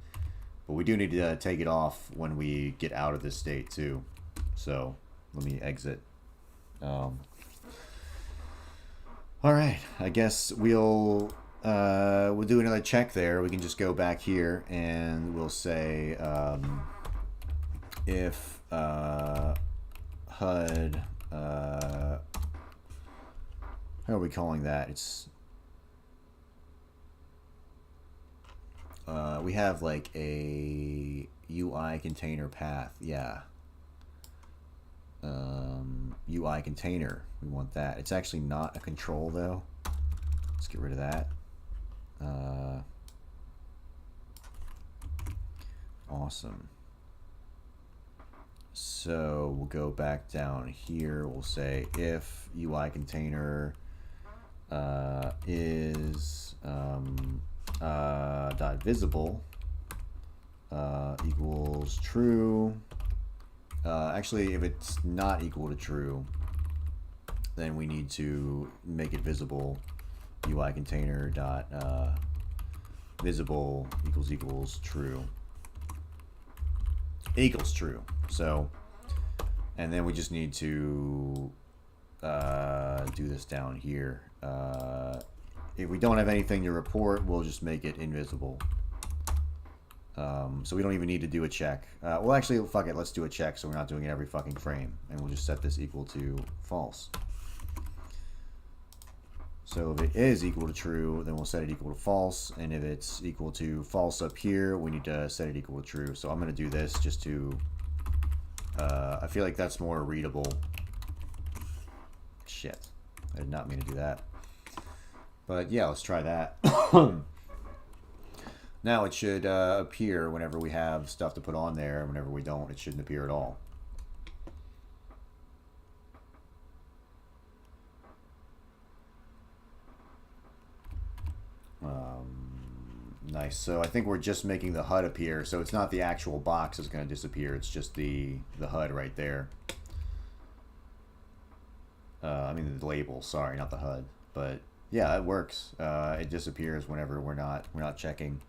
But we do need to take it off when we get out of this state too. So let me exit. All right, I guess we'll do another check there. We can just go back here and we'll say if HUD, how are we calling that? It's we have like a UI container path. Yeah. UI container. We want that. It's actually not a control though. Let's get rid of that. Awesome. So we'll go back down here. We'll say if UI container is dot visible equals true. Actually, if it's not equal to true, then we need to make it visible. UI container dot visible equals true. Equals true. So, and then we just need to do this down here. If we don't have anything to report, we'll just make it invisible. So we don't even need to do a check. Well, actually, fuck it. Let's do a check so we're not doing it every fucking frame. And we'll just set this equal to false. So if it is equal to true, then we'll set it equal to false. And if it's equal to false up here, we need to set it equal to true. So I'm going to do this just to... I feel like that's more readable. Shit. I did not mean to do that. But yeah, let's try that. Now it should appear whenever we have stuff to put on there. Whenever we don't, it shouldn't appear at all. Nice. So I think we're just making the HUD appear. So it's not the actual box that's going to disappear. It's just the HUD right there. I mean the label. Sorry, not the HUD. But yeah, it works. It disappears whenever we're not checking.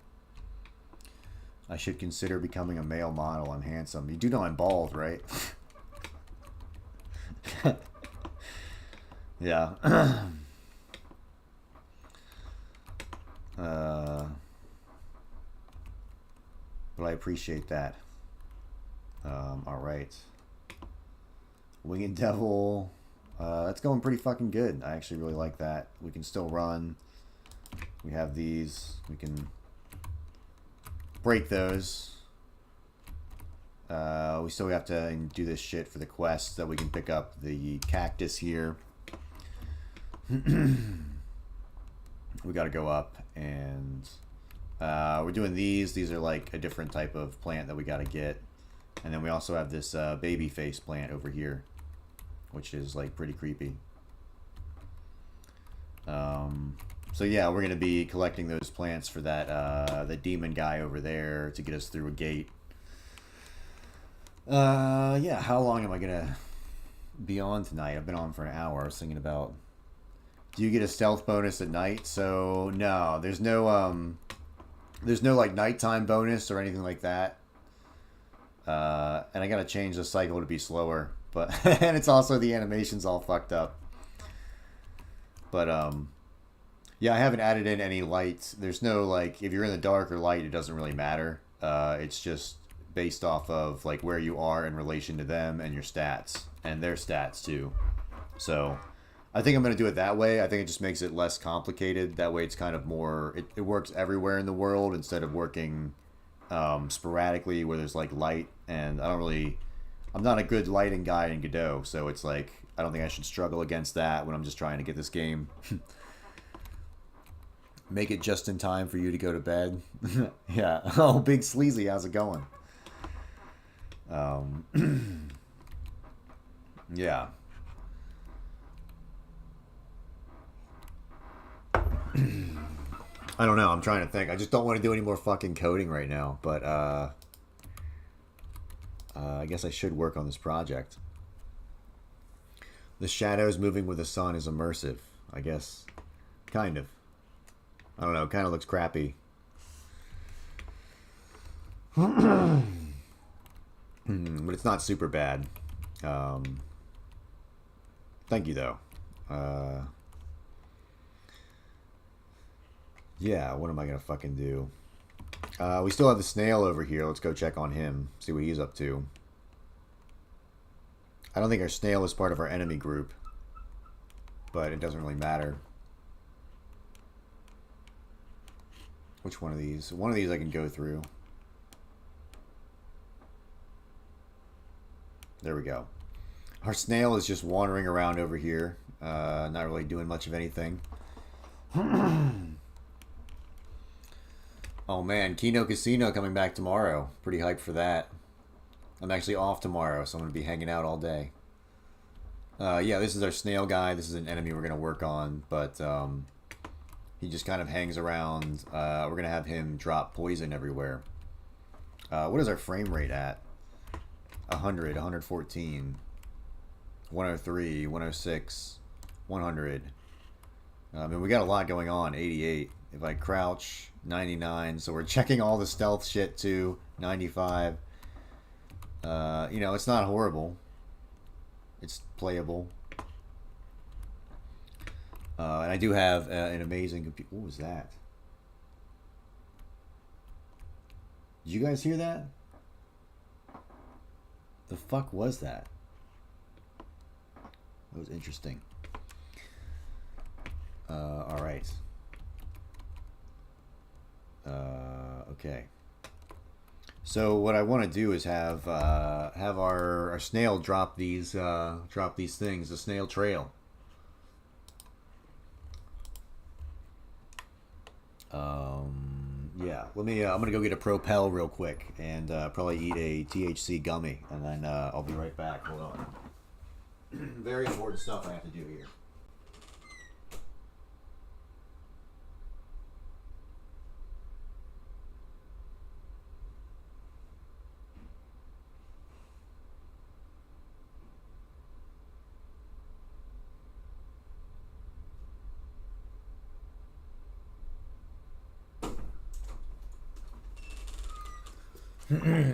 I should consider becoming a male model. I'm handsome. You do know I'm bald, right? Yeah. But I appreciate that. Alright. Winged Devil. That's going pretty fucking good. I actually really like that. We can still run. We have these. We can break those. We still have to do this shit for the quest that we can pick up the cactus here. We got to go up and we're doing these. These are like a different type of plant that we got to get. And then we also have this baby face plant over here, which is like pretty creepy. So yeah, we're gonna be collecting those plants for that the demon guy over there to get us through a gate. Yeah, how long am I gonna be on tonight? I've been on for an hour. I was thinking about, do you get a stealth bonus at night? So no, there's no like nighttime bonus or anything like that. And I gotta change the cycle to be slower, but and it's also the animation's all fucked up. But yeah, I haven't added in any lights. There's no like, if you're in the dark or light, it doesn't really matter. It's just based off of like where you are in relation to them and your stats and their stats too. So I think I'm gonna do it that way. I think it just makes it less complicated. That way it's kind of more, it works everywhere in the world instead of working sporadically where there's like light, and I'm not a good lighting guy in Godot, so it's like I don't think I should struggle against that when I'm just trying to get this game. Make it just in time for you to go to bed. Yeah. Oh, Big Sleazy, how's it going? Yeah. I don't know. I'm trying to think. I just don't want to do any more fucking coding right now. But I guess I should work on this project. The shadows moving with the sun is immersive. I guess. Kind of. I don't know. Kind of looks crappy. But it's not super bad. Thank you, though. Yeah, what am I going to fucking do? We still have the snail over here. Let's go check on him. See what he's up to. I don't think our snail is part of our enemy group. But it doesn't really matter. Which one of these? One of these I can go through. There we go. Our snail is just wandering around over here. Not really doing much of anything. Oh man, Kino Casino coming back tomorrow. Pretty hyped for that. I'm actually off tomorrow, so I'm going to be hanging out all day. Yeah, this is our snail guy. This is an enemy we're going to work on, but he just kind of hangs around. We're going to have him drop poison everywhere. What is our frame rate at? 100, 114, 103, 106, 100. I mean, we got a lot going on. 88. If I crouch, 99. So we're checking all the stealth shit too. 95. You know, it's not horrible. It's playable. And I do have an amazing computer. What was that? Did you guys hear that? The fuck was that? That was interesting. All right. Okay. So what I want to do is have our snail drop these things, the snail trail. Yeah. Let me. I'm gonna go get a Propel real quick and probably eat a THC gummy, and then I'll be right back. Hold on. Very important stuff I have to do here.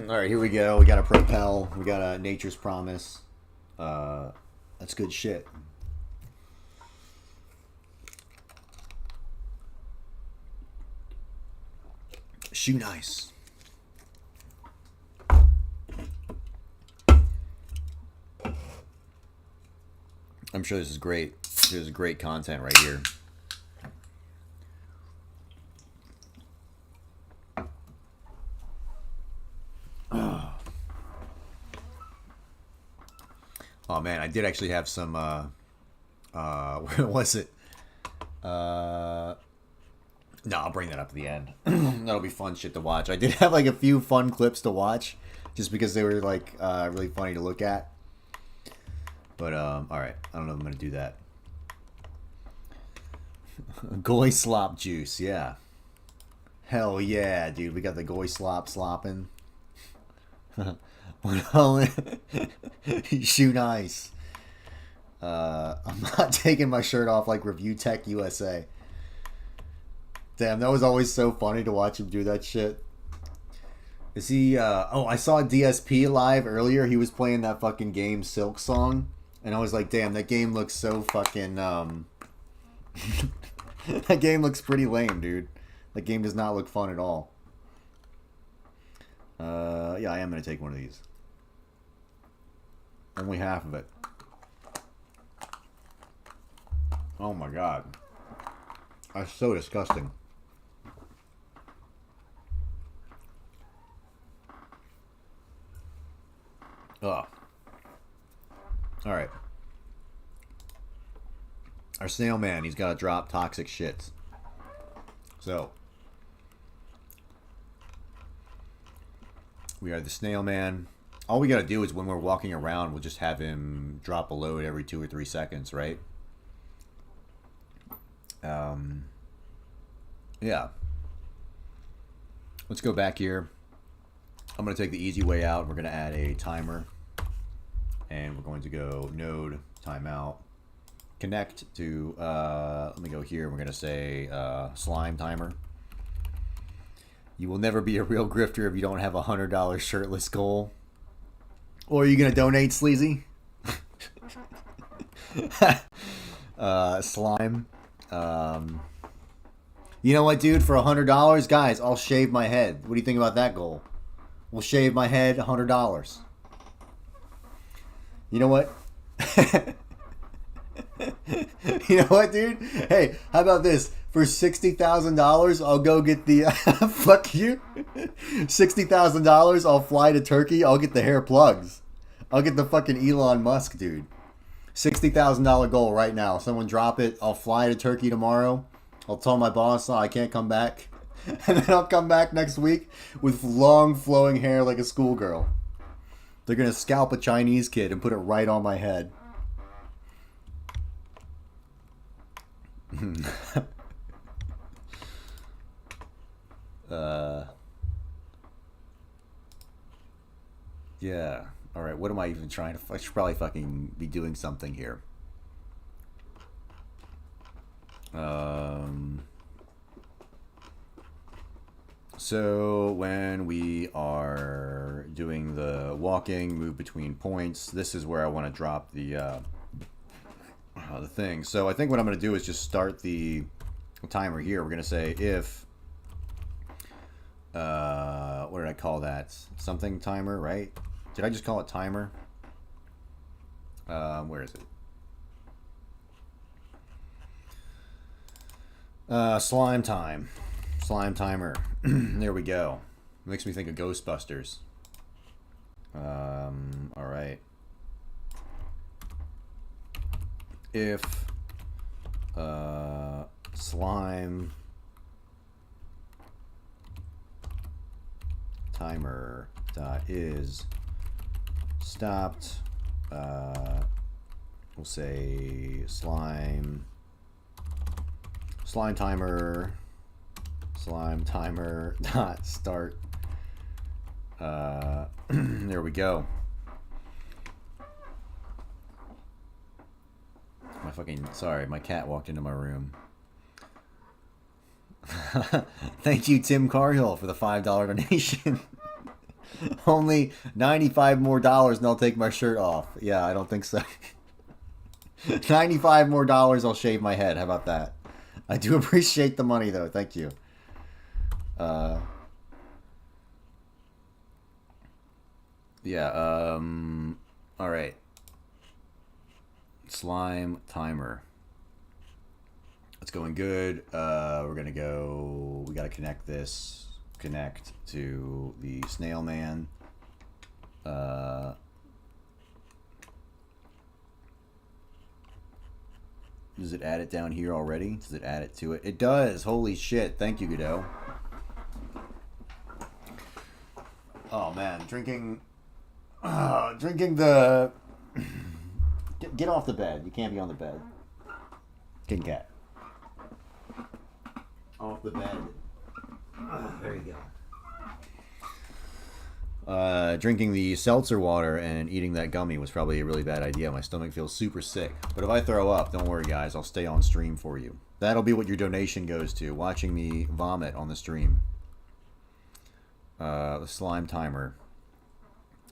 All right, here we go. We got a Propel. We got a Nature's Promise. That's good shit. Shoe nice. I'm sure this is great. This is great content right here. Oh man, I did actually have some where was it? No, I'll bring that up at the end. That'll be fun shit to watch. I did have like a few fun clips to watch just because they were like really funny to look at. But alright, I don't know if I'm gonna do that. Goy slop juice, yeah. Hell yeah, dude. We got the goy slop slopping. Shoe nice. I'm not taking my shirt off like Review Tech USA. Damn, that was always so funny to watch him do that shit. Is he oh, I saw DSP live earlier. He was playing that fucking game Silk Song, and I was like, damn, that game looks so fucking that game looks pretty lame, dude. That game does not look fun at all. Yeah, I am gonna take one of these. Only half of it. Oh my god. That's so disgusting. Ugh. Alright. Our snail man, he's gotta drop toxic shits. So. We are the snail man. All we gotta do is when we're walking around, we'll just have him drop a load every 2 or 3 seconds, right? Yeah. Let's go back here. I'm gonna take the easy way out. We're gonna add a timer. And we're going to go node, timeout, connect to, let me go here. We're gonna say slime timer. You will never be a real grifter if you don't have a $100 shirtless goal. Or are you going to donate, Sleazy? Slime. You know what, dude? For $100, guys, I'll shave my head. What do you think about that goal? We'll shave my head, $100. You know what? You know what, dude? Hey, how about this? For $60,000, I'll go get the fuck you. $60,000, I'll fly to Turkey. I'll get the hair plugs. I'll get the fucking Elon Musk, dude. $60,000 goal right now. Someone drop it. I'll fly to Turkey tomorrow. I'll tell my boss, oh, I can't come back. And then I'll come back next week with long flowing hair like a schoolgirl. They're going to scalp a Chinese kid and put it right on my head. Yeah. Alright, what am I even trying to... I should probably fucking be doing something here. So when we are doing the walking, move between points, this is where I want to drop the thing. So I think what I'm going to do is just start the timer here. We're going to say if, what did I call that? Something timer, right? Did I just call it timer? Where is it? Slime time. Slime timer. There we go. Makes me think of Ghostbusters. Alright. If slime timer dot is stopped, we'll say slime timer dot start. There we go. Sorry, my cat walked into my room. Thank you, Tim Carhill, for the $5 donation. Only $95 more and I'll take my shirt off. Yeah, I don't think so. $95 more, I'll shave my head. How about that? I do appreciate the money, though. Thank you. Yeah, alright. Slime timer. It's going good. We're gonna go... We gotta connect this. Connect to the snail man. Does it add it down here already? Does it add it to it? It does! Holy shit. Thank you, Godot. Oh, man. Drinking the... Get off the bed. You can't be on the bed. King cat. Off the bed. There you go. Drinking the seltzer water and eating that gummy was probably a really bad idea. My stomach feels super sick. But if I throw up, don't worry, guys. I'll stay on stream for you. That'll be what your donation goes to. Watching me vomit on the stream. The slime timer.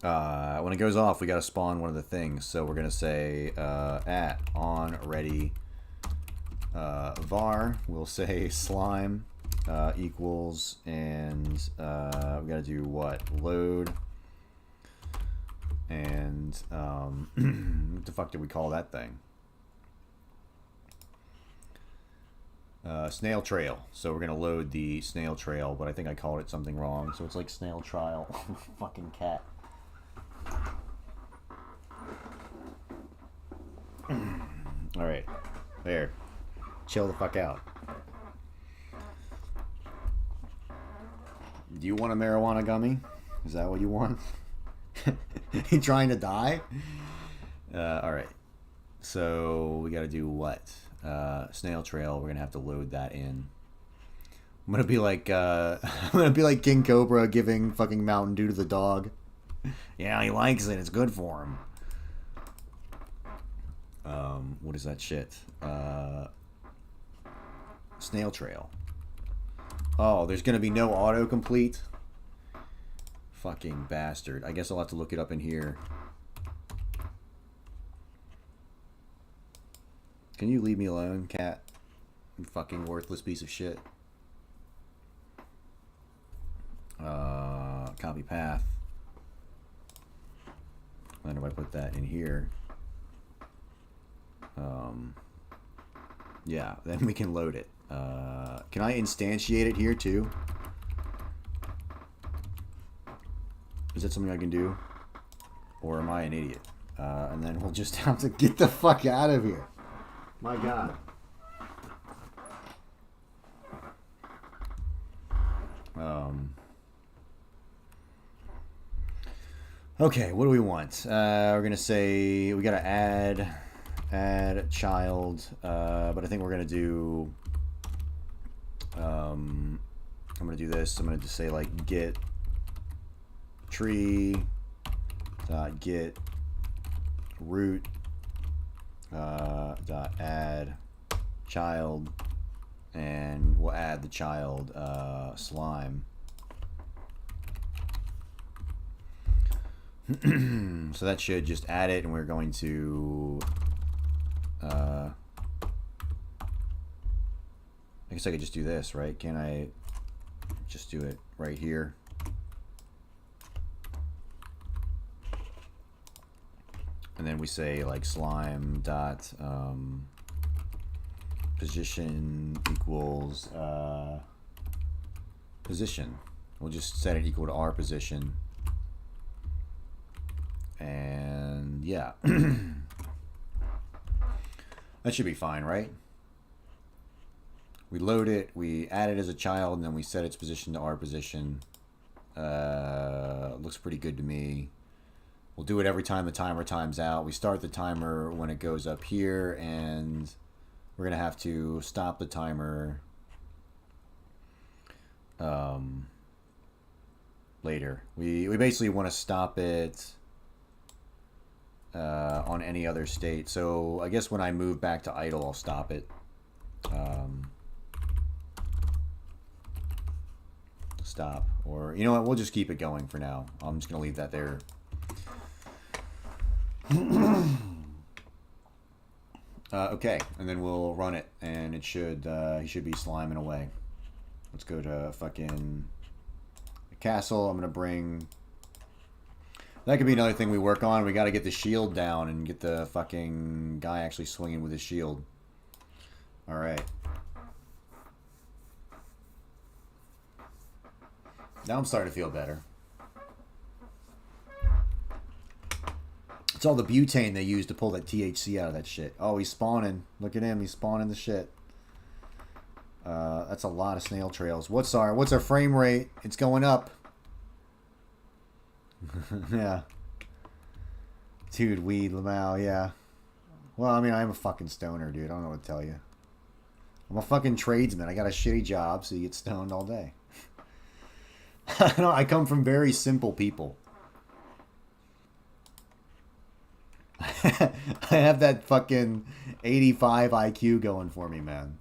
When it goes off, we gotta spawn one of the things. So we're gonna say at on ready var. We'll say slime equals, and we gotta do what? Load. And what the fuck did we call that thing? Snail trail. So we're gonna load the snail trail, but I think I called it something wrong. So it's like snail trial. Fucking cat. Alright. There. Chill the fuck out. Do you want a marijuana gummy? Is that what you want? You trying to die? Alright. So we gotta do what? Snail trail. We're gonna have to load that in. I'm gonna be like King Cobra giving fucking Mountain Dew to the dog. Yeah, he likes it. It's good for him. What is that shit? Snail trail. Oh, there's gonna be no autocomplete? Fucking bastard. I guess I'll have to look it up in here. Can you leave me alone, cat? You fucking worthless piece of shit. Copy path. Then if I put that in here, yeah, then we can load it. Can I instantiate it here too? Is that something I can do? Or am I an idiot? And then we'll just have to get the fuck out of here. My God. Okay, what do we want? We're gonna say we gotta add child, but I think we're gonna do. I'm gonna do this. I'm gonna just say like get tree dot get root dot add child, and we'll add the child slime. So that should just add it, and we're going to I guess I could just do this, right? Can I just do it right here? And then we say like slime dot position equals position. We'll just set it equal to our position. And yeah. That should be fine, right? We load it, we add it as a child, and then we set its position to our position. Looks pretty good to me. We'll do it every time the timer times out. We start the timer when it goes up here, and we're going to have to stop the timer later. We basically want to stop it on any other state. So I guess when I move back to idle, I'll stop it. Stop. Or, you know what, we'll just keep it going for now. I'm just going to leave that there. Okay, and then we'll run it, and it should, he should be sliming away. Let's go to fucking castle. I'm going to bring... That could be another thing we work on. We got to get the shield down and get the fucking guy actually swinging with his shield. Alright. Now I'm starting to feel better. It's all the butane they use to pull that THC out of that shit. Oh, he's spawning. Look at him. He's spawning the shit. That's a lot of snail trails. What's our frame rate? It's going up. Yeah. Dude, weed, Lamau, yeah. Well, I mean, I'm a fucking stoner, dude. I don't know what to tell you. I'm a fucking tradesman. I got a shitty job, so you get stoned all day. I come from very simple people. I have that fucking 85 IQ going for me, man.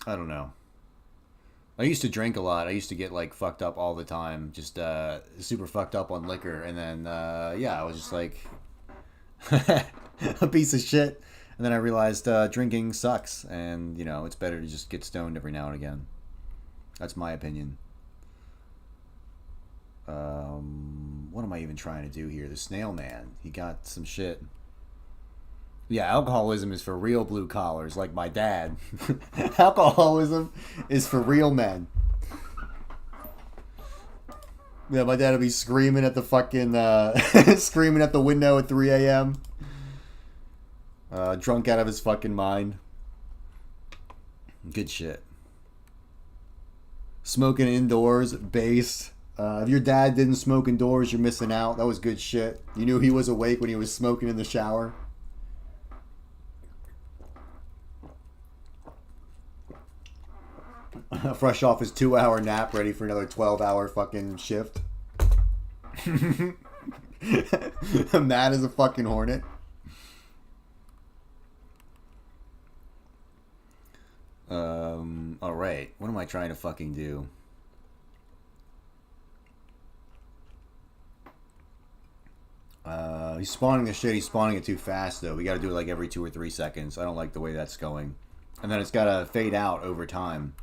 I don't know. I used to drink a lot. I used to get like fucked up all the time, just super fucked up on liquor, and then yeah, I was just like a piece of shit. And then I realized drinking sucks, and you know, it's better to just get stoned every now and again. That's my opinion. What am I even trying to do here? The snail man, he got some shit. Yeah, alcoholism is for real blue collars, like my dad. Alcoholism is for real men. Yeah, my dad would be screaming at the fucking, screaming at the window at 3 a.m. Drunk out of his fucking mind. Good shit. Smoking indoors, based. If your dad didn't smoke indoors, you're missing out. That was good shit. You knew he was awake when he was smoking in the shower. Fresh off his 2-hour nap, ready for another 12-hour fucking shift. Mad as a fucking hornet. Alright. What am I trying to fucking do? He's spawning the shit. He's spawning it too fast, though. We gotta do it like every 2 or 3 seconds. I don't like the way that's going. And then it's gotta fade out over time.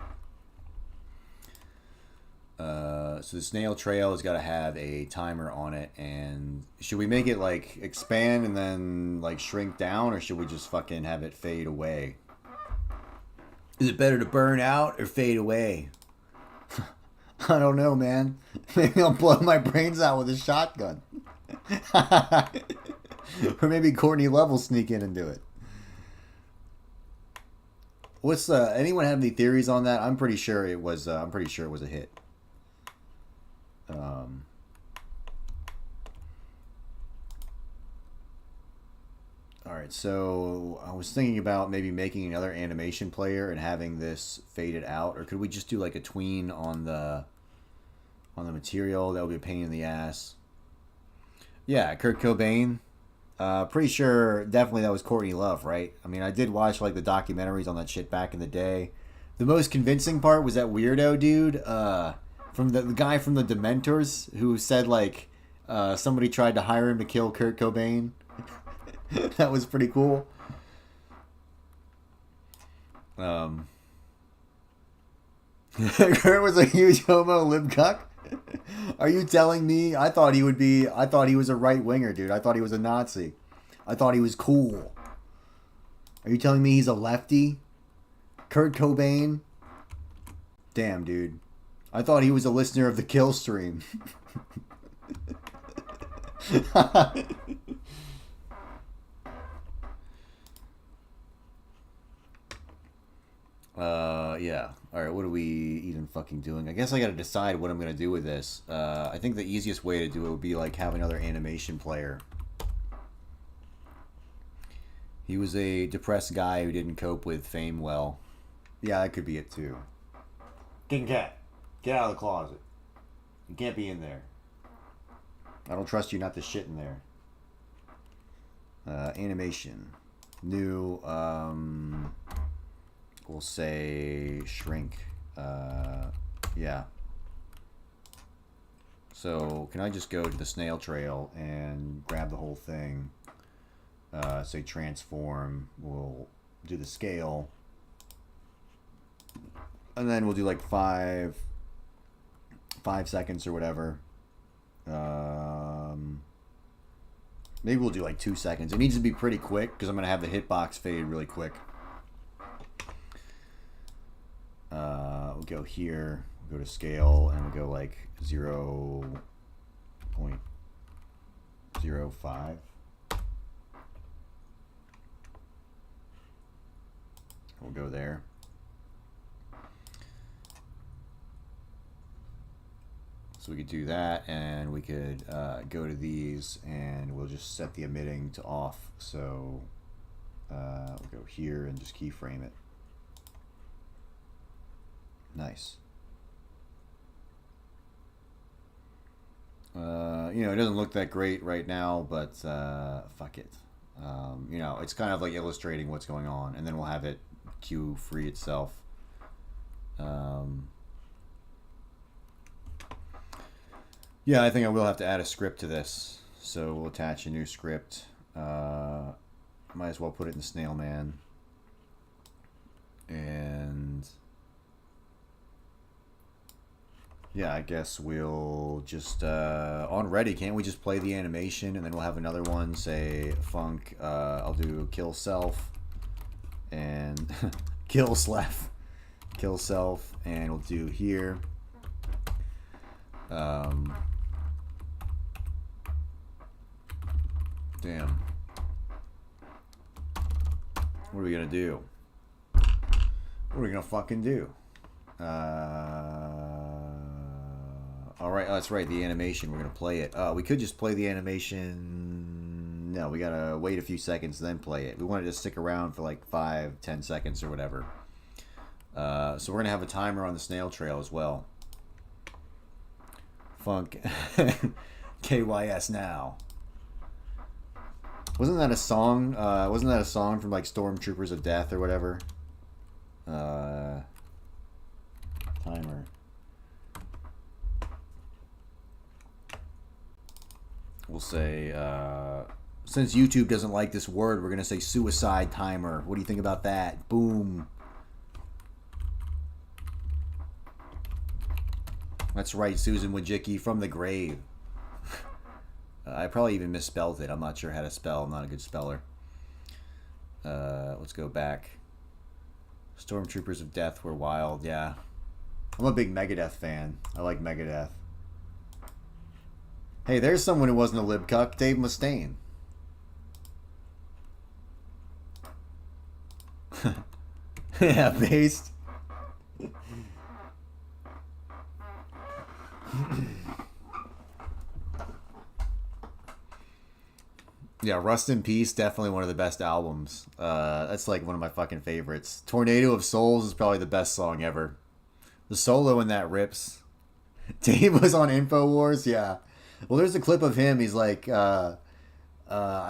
So the snail trail has got to have a timer on it, and should we make it like expand and then like shrink down, or should we just fucking have it fade away? Is it better to burn out or fade away? I don't know, man. Maybe I'll blow my brains out with a shotgun. Or maybe Courtney Love will sneak in and do it. What's anyone have any theories on that? I'm pretty sure it was. I'm pretty sure it was a hit. All right, so I was thinking about maybe making another animation player and having this faded out, or could we just do like a tween on the material? That would be a pain in the ass. Yeah, Kurt Cobain. Pretty sure, definitely that was Courtney Love, right? I mean, I did watch like the documentaries on that shit back in the day. The most convincing part was that weirdo dude, from the guy from the Dementors, who said like somebody tried to hire him to kill Kurt Cobain. That was pretty cool. Kurt was a huge homo lib cuck. Are you telling me? I thought he was a right winger, dude. I thought he was a Nazi. I thought he was cool. Are you telling me he's a lefty? Kurt Cobain? Damn, dude. I thought he was a listener of the Kill Stream. Yeah. Alright, what are we even fucking doing? I guess I gotta decide what I'm gonna do with this. I think the easiest way to do it would be like have another animation player. He was a depressed guy who didn't cope with fame well. Yeah, that could be it too. King Cat, get out of the closet. You can't be in there. I don't trust you not to shit in there. Animation. New, we'll say shrink. Yeah. So can I just go to the snail trail and grab the whole thing? Say transform. We'll do the scale, and then we'll do like 5 seconds or whatever. Maybe we'll do like 2 seconds. It needs to be pretty quick because I'm gonna have the hitbox fade really quick. We'll go here, we'll go to scale, and we'll go like 0.05. We'll go there. So we could do that, and we could go to these, and we'll just set the emitting to off. So we'll go here and just keyframe it. Nice. You know, it doesn't look that great right now, but fuck it. You know, it's kind of like illustrating what's going on, and then we'll have it cue free itself. Yeah, I think I will have to add a script to this, so we'll attach a new script. Might as well put it in Snail Man. And yeah, I guess we'll just on ready, can't we just play the animation and then we'll have another one, say funk, I'll do kill self and kill self, and we'll do here. Damn. What are we gonna do? What are we gonna fucking do? Alright, oh, that's right, the animation. We're gonna play it. We could just play the animation. No, we gotta wait a few seconds and then play it. We wanted to stick around for like 5-10 seconds or whatever. So we're gonna have a timer on the snail trail as well. Funk KYS now. Wasn't that a song? Wasn't that a song from like Stormtroopers of Death or whatever? Timer. We'll say, since YouTube doesn't like this word, we're going to say suicide timer. What do you think about that? Boom. That's right, Susan Wojcicki from the grave. I probably even misspelled it. I'm not sure how to spell. I'm not a good speller. Let's go back. Stormtroopers of Death were wild, yeah. I'm a big Megadeth fan. I like Megadeth. Hey, there's someone who wasn't a libcuck. Dave Mustaine. Yeah, based. Yeah, Rust in Peace, definitely one of the best albums. That's like one of my fucking favorites. Tornado of Souls is probably the best song ever. The solo in that rips. Dave was on InfoWars, yeah. Well, there's a clip of him. He's like, I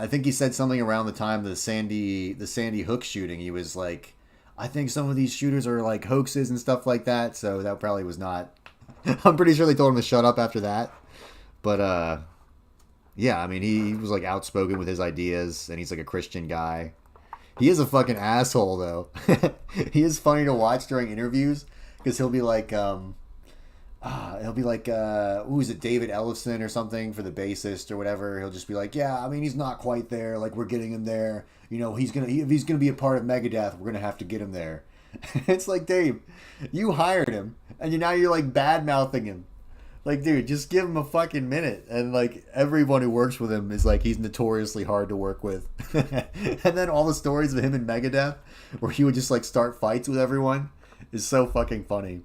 think he said something around the time of the Sandy Hook shooting. He was like, I think some of these shooters are like hoaxes and stuff like that. So that probably was not. I'm pretty sure they told him to shut up after that. But yeah, I mean, he was like outspoken with his ideas, and he's like a Christian guy. He is a fucking asshole, though. He is funny to watch during interviews because he'll be like, who's it, David Ellison or something for the bassist or whatever. He'll just be like, yeah, I mean, he's not quite there. Like, we're getting him there. You know, if he's gonna be a part of Megadeth, we're gonna have to get him there. It's like, Dave, you hired him, and now you're like bad mouthing him. Like, dude, just give him a fucking minute. And like everyone who works with him is like, he's notoriously hard to work with. And then all the stories of him in Megadeth, where he would just like start fights with everyone, is so fucking funny.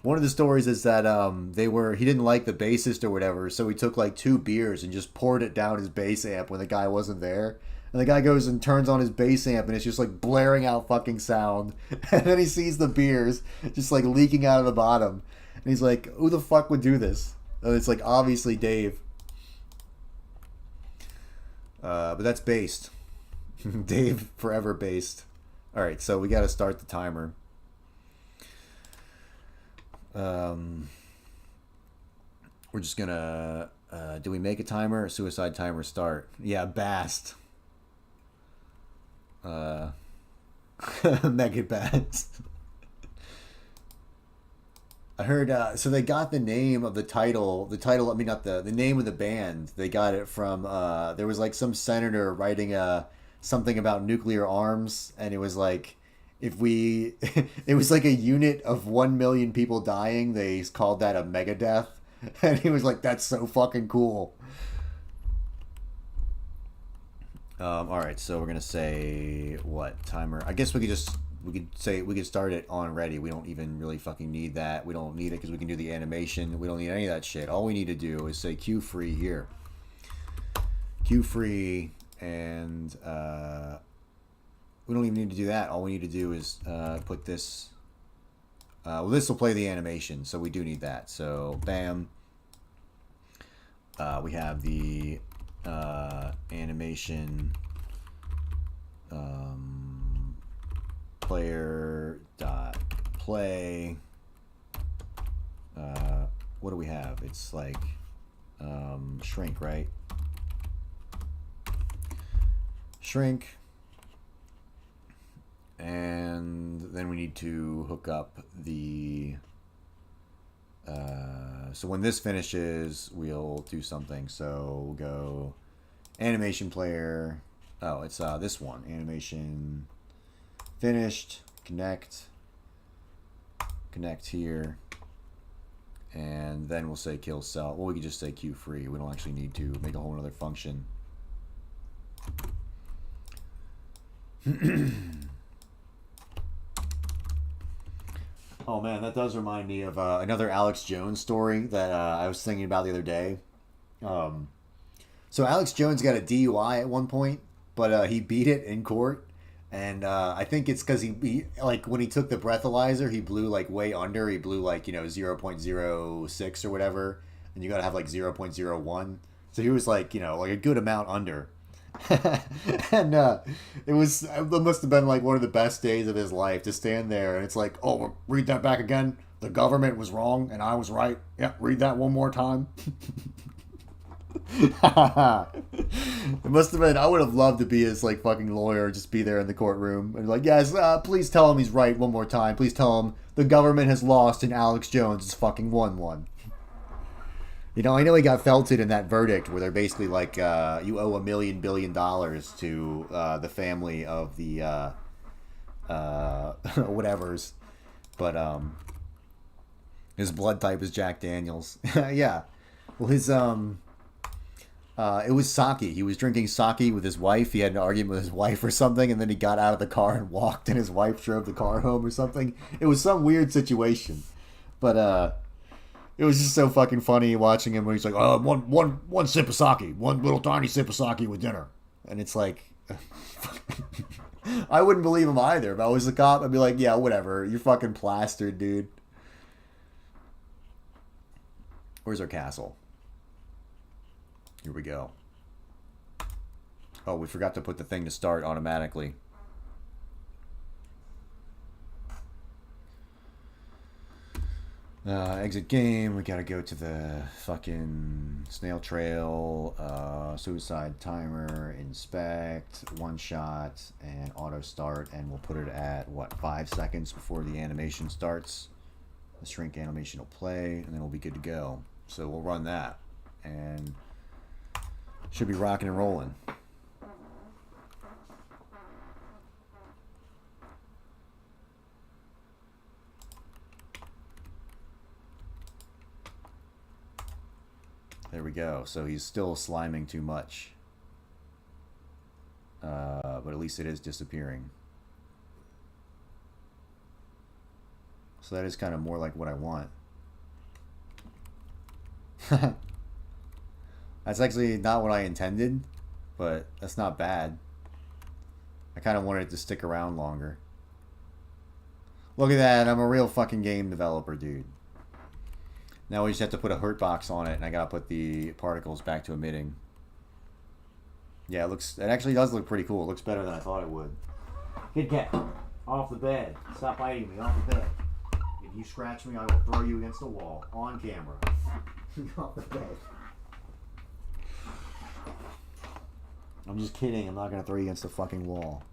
One of the stories is that he didn't like the bassist or whatever, so he took like 2 beers and just poured it down his bass amp when the guy wasn't there. And the guy goes and turns on his bass amp, and it's just like blaring out fucking sound. And then he sees the beers just like leaking out of the bottom. And he's like, who the fuck would do this? And it's like, obviously Dave. But that's based. Dave forever based. Alright, so we gotta start the timer. We're just gonna do we make a timer or suicide timer start? Yeah, Bast. Mega Bast. I heard so they got the name of the title, I mean not the name of the band. They got it from there was like some senator writing something about nuclear arms, and it was like, if we it was like a unit of 1 million people dying, they called that a Megadeth. And he was like, that's so fucking cool. All right, so we're gonna say what timer? I guess we could start it on ready. We don't even really fucking need that. We don't need it because we can do the animation. We don't need any of that shit. All we need to do is say cue free here. Cue free, and we don't even need to do that. All we need to do is put this. Well, this will play the animation, so we do need that. So, bam. We have the animation player dot play. What do we have? It's like shrink, right? Shrink. And then we need to hook up the so when this finishes, we'll do something. So we'll go animation player. Oh, it's this one. Animation finished. Connect here. And then we'll say kill cell. Well, we can just say queue free. We don't actually need to make a whole other function. Oh man, that does remind me of another Alex Jones story that I was thinking about the other day. So Alex Jones got a DUI at one point, but he beat it in court. And I think it's because he like when he took the breathalyzer, he blew like way under. He blew like 0.06 or whatever, and you got to have like 0.01. So he was like like a good amount under. And it must have been like one of the best days of his life to stand there, and it's like, oh, read that back again. The government was wrong and I was right. Yeah, read that one more time. It must have been. I would have loved to be his like fucking lawyer, just be there in the courtroom and like, yes, please tell him he's right one more time. Please tell him the government has lost and Alex Jones has fucking won. I know he got felted in that verdict where they're basically like, you owe $1 billion to the family of the whatevers, but his blood type is Jack Daniels. Yeah, well his It was sake. He was drinking sake with his wife. He had an argument with his wife or something, and then he got out of the car and walked, and his wife drove the car home or something. It was some weird situation. But it was just so fucking funny watching him when he's like, oh, one sip of sake. One little tiny sip of sake with dinner. And it's like... I wouldn't believe him either. If I was the cop, I'd be like, yeah, whatever. You're fucking plastered, dude. Where's our castle? Here we go. Oh, we forgot to put the thing to start automatically. Exit game. We gotta go to the fucking snail trail, suicide timer, inspect, one shot, and auto start. And we'll put it at, what, 5 seconds before the animation starts. The shrink animation will play, and then we'll be good to go. So we'll run that. And should be rocking and rolling. There we go. So he's still sliming too much. But at least it is disappearing. So that is kind of more like what I want. That's actually not what I intended, but that's not bad. I kind of wanted it to stick around longer. Look at that. I'm a real fucking game developer, dude. Now we just have to put a hurt box on it, and I gotta put the particles back to emitting. Yeah, it actually does look pretty cool. It looks better than I thought it would. Kid cat, off the bed. Stop biting me, off the bed. If you scratch me, I will throw you against the wall, on camera. Off the bed. I'm just kidding. I'm not gonna throw you against the fucking wall.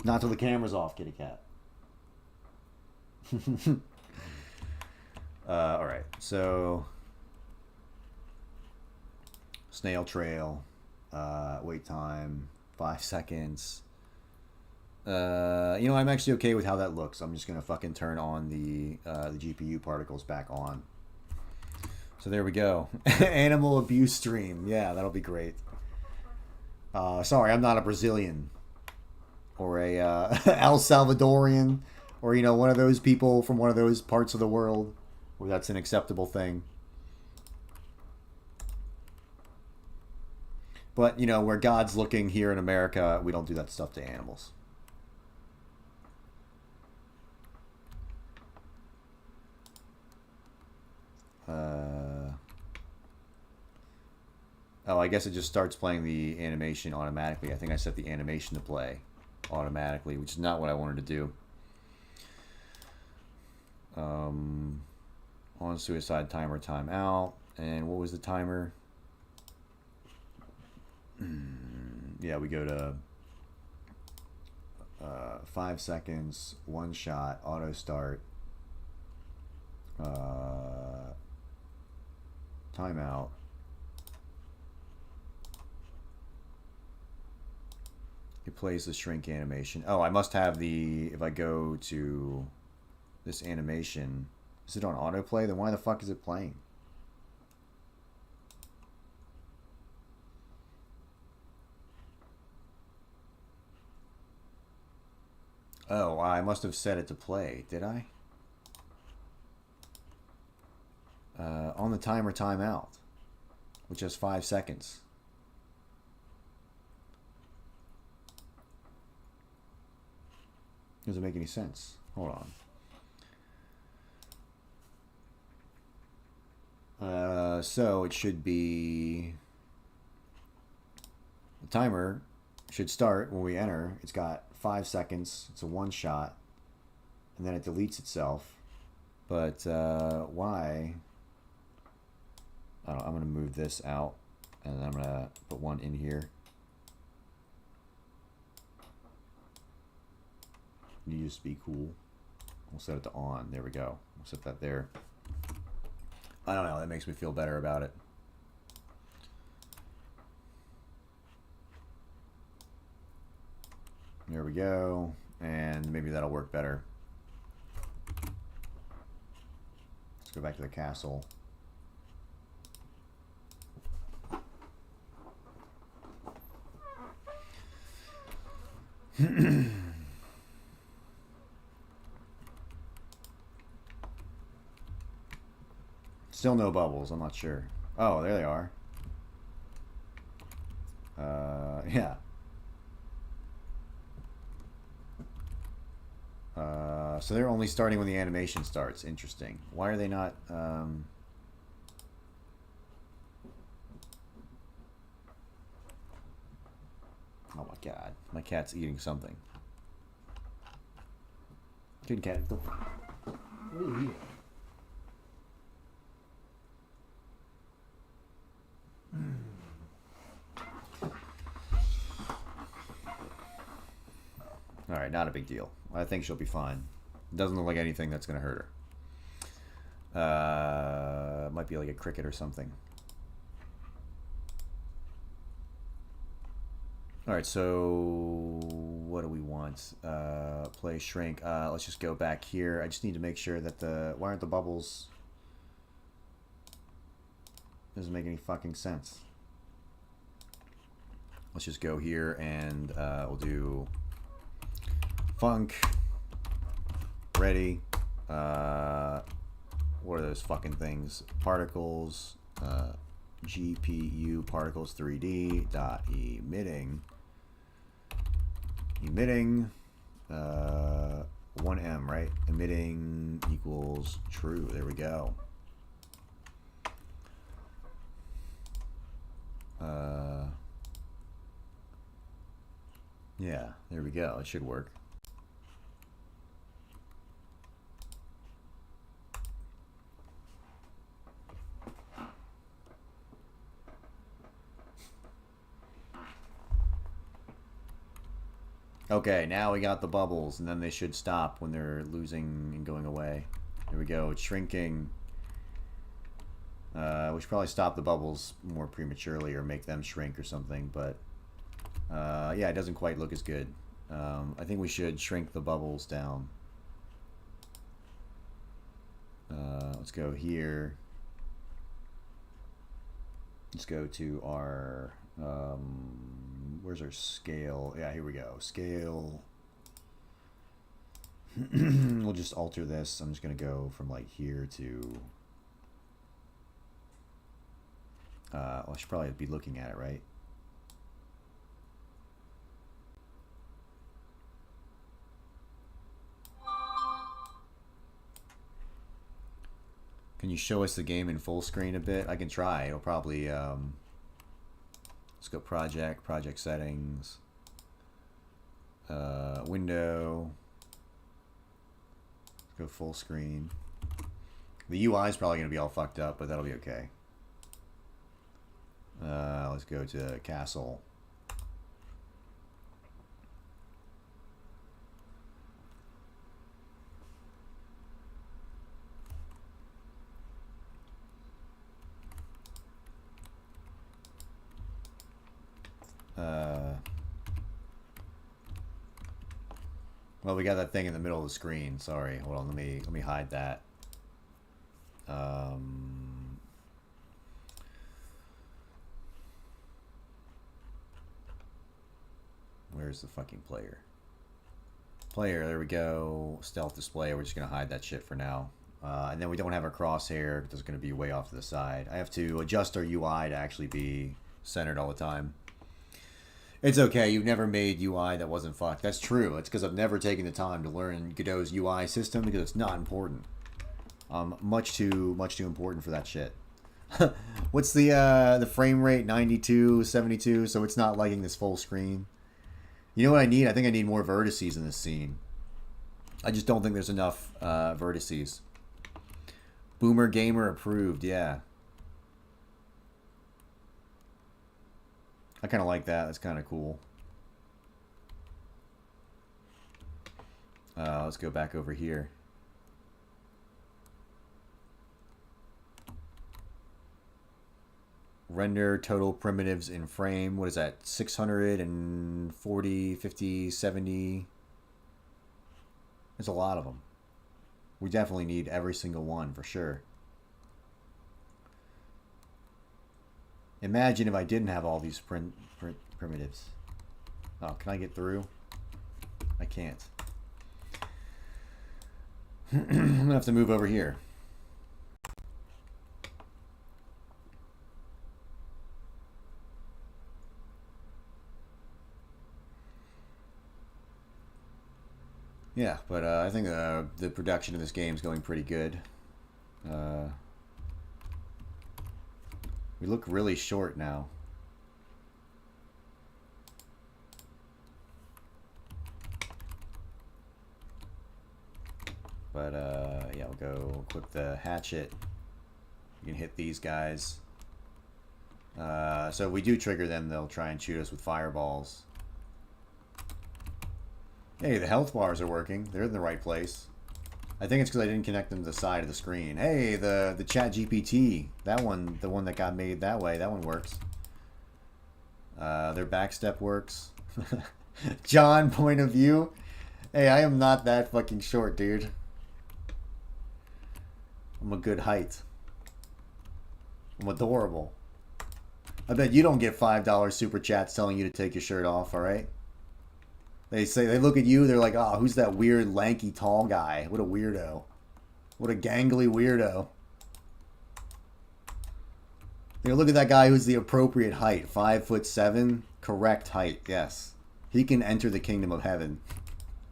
Not till the camera's off, kitty cat. Alright, so snail trail, wait time, 5 seconds. You know, I'm actually okay with how that looks. I'm just gonna fucking turn on the GPU particles back on. So there we go. Animal abuse stream. Yeah, that'll be great. Sorry, I'm not a Brazilian or a El Salvadorian or, you know, one of those people from one of those parts of the world where that's an acceptable thing. But, you know, where God's looking here in America, we don't do that stuff to animals. Oh, I guess it just starts playing the animation automatically. I think I set the animation to play automatically, which is not what I wanted to do. On suicide timer, timeout. And what was the timer? Yeah, we go to 5 seconds, one shot, auto start, timeout. It plays the shrink animation. Oh, I must have the, if I go to this animation, is it on autoplay? Then why the fuck is it playing? Oh, I must have set it to play. Did I? On the timer timeout, which has 5 seconds. Doesn't make any sense. Hold on. So it should be, the timer should start when we enter. It's got 5 seconds. It's a one shot, and then it deletes itself. But why? I don't know, I'm gonna move this out, and then I'm gonna put one in here. You just be cool. We'll set it to on. There we go. We'll set that there. I don't know. That makes me feel better about it. There we go. And maybe that'll work better. Let's go back to the castle. Still no bubbles. I'm not sure. Oh, there they are. Yeah. So they're only starting when the animation starts. Interesting. Why are they not... Oh my god. My cat's eating something. Good cat. What are you eating? Alright, not a big deal. I think she'll be fine. Doesn't look like anything that's going to hurt her. Might be like a cricket or something. Alright, so what do we want? Play shrink. Let's just go back here. I just need to make sure that the... Why aren't the bubbles... Doesn't make any fucking sense. Let's just go here and we'll do funk. Ready. What are those fucking things? Particles. GPU particles 3D dot emitting. Emitting. 1M, right? Emitting equals true. There we go. Yeah, there we go. It should work. Okay, now we got the bubbles, and then they should stop when they're losing and going away. There we go. It's shrinking. We should probably stop the bubbles more prematurely or make them shrink or something, but yeah, it doesn't quite look as good. I think we should shrink the bubbles down. Let's go here. Let's go to our... where's our scale? Yeah, here we go. Scale. We'll just alter this. I'm just going to go from like here to... I should probably be looking at it, right? Can you show us the game in full screen a bit? I can try. It'll probably... let's go project settings, window. Let's go full screen. The UI is probably going to be all fucked up, but that'll be okay. Let's go to castle. Well, we got that thing in the middle of the screen. Sorry, hold on. Let me hide that. Where's the fucking player? Player, there we go. Stealth display. We're just gonna hide that shit for now. And then we don't have our crosshair. It's gonna be way off to the side. I have to adjust our UI to actually be centered all the time. It's okay. You've never made UI that wasn't fucked. That's true. It's because I've never taken the time to learn Godot's UI system because it's not important. Much too important for that shit. What's the frame rate? 92, 72. So it's not liking this full screen. You know what I need? I think I need more vertices in this scene. I just don't think there's enough vertices. Boomer Gamer approved. Yeah. I kind of like that. That's kind of cool. Let's go back over here. Render total primitives in frame. What is that? 640, 50, 70. There's a lot of them. We definitely need every single one for sure. Imagine if I didn't have all these primitives. Oh, can I get through? can't. I'm gonna have to move over here. Yeah, but I think the production of this game is going pretty good. We look really short now. But yeah, we'll go equip the hatchet. We can hit these guys. So if we do trigger them, they'll try and shoot us with fireballs. Hey, the health bars are working. They're in the right place. I think it's because I didn't connect them to the side of the screen. Hey, the chat GPT. That one, the one that got made that way, that one works. Their backstep works. John, point of view. Hey, I am not that fucking short, dude. I'm a good height. I'm adorable. I bet you don't get $5 super chats telling you to take your shirt off, alright? They say, they look at you, they're like, oh, who's that weird, lanky, tall guy? What a weirdo. What a gangly weirdo. You know, look at that guy who's the appropriate height. 5'7", correct height, yes. He can enter the kingdom of heaven.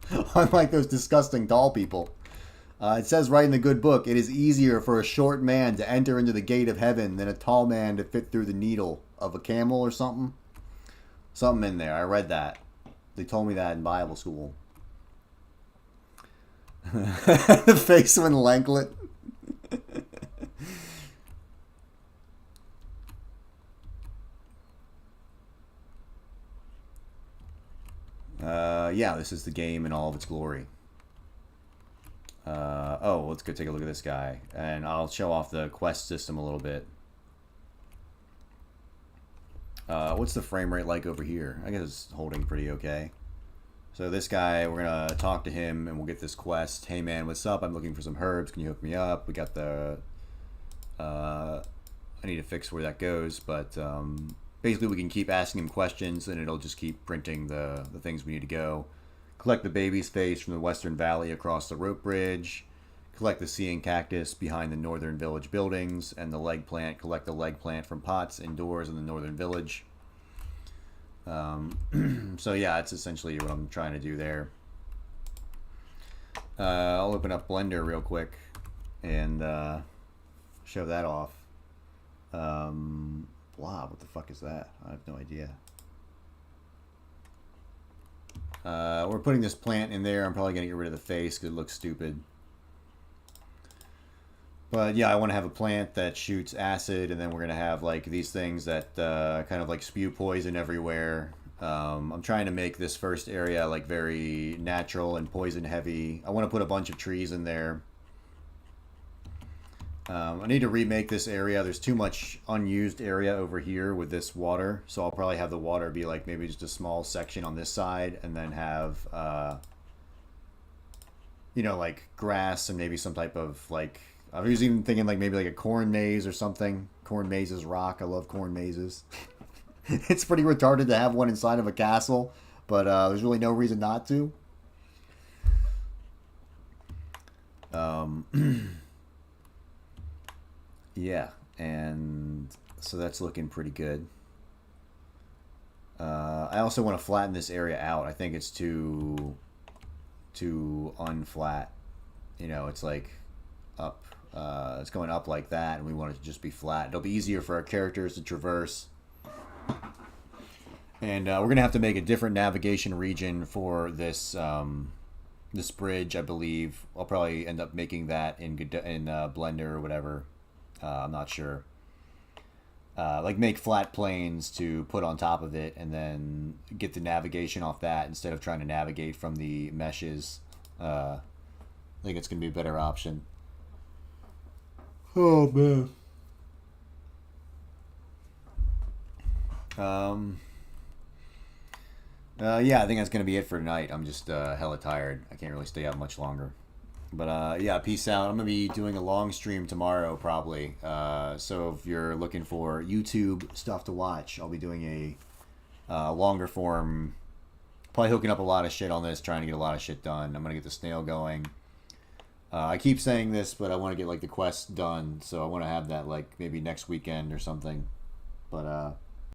Unlike those disgusting tall people. It says right in the good book, it is easier for a short man to enter into the gate of heaven than a tall man to fit through the needle of a camel or something. Something in there, I read that. They told me that in Bible school. The face of an lanklet. Yeah, this is the game in all of its glory. Oh, let's go take a look at this guy. And I'll show off the quest system a little bit. What's the frame rate like over here? I guess it's holding pretty okay. So this guy, we're going to talk to him and we'll get this quest. Hey man, what's up? I'm looking for some herbs. Can you hook me up? We got the... I need to fix where that goes, but basically we can keep asking him questions and it'll just keep printing the things we need to go. Collect the baby's face from the western valley across the rope bridge. Collect the seeing cactus behind the northern village buildings, and the leg plant. Collect the leg plant from pots indoors in the northern village. So yeah, that's essentially what I'm trying to do there. I'll open up Blender real quick and show that off. Blob, what the fuck is that? I have no idea. We're putting this plant in there. I'm probably going to get rid of the face because it looks stupid. But yeah, I want to have a plant that shoots acid, and then we're going to have like these things that kind of like spew poison everywhere. I'm trying to make this first area like very natural and poison heavy. I want to put a bunch of trees in there. I need to remake this area. There's too much unused area over here with this water, so I'll probably have the water be like maybe just a small section on this side, and then have you know, like grass and maybe some type of like, I was even thinking like maybe like a corn maze or something. Corn mazes rock. I love corn mazes. It's pretty retarded to have one inside of a castle, but there's really no reason not to. Yeah, and so that's looking pretty good. I also want to flatten this area out. I think it's too unflat. You know, it's like up. It's going up like that, and we want it to just be flat. It'll be easier for our characters to traverse. And we're going to have to make a different navigation region for this this bridge, I believe. I'll probably end up making that in Blender or whatever. I'm not sure. Like make flat planes to put on top of it and then get the navigation off that instead of trying to navigate from the meshes. I think it's going to be a better option. Oh, man. Yeah, I think that's going to be it for tonight. I'm just hella tired. I can't really stay out much longer. But yeah, peace out. I'm going to be doing a long stream tomorrow probably. So if you're looking for YouTube stuff to watch, I'll be doing a longer form Probably hooking up a lot of shit on this, trying to get a lot of shit done. I'm gonna get the snail going. I keep saying this, but I want to get like the quest done, so I want to have that like maybe next weekend or something. But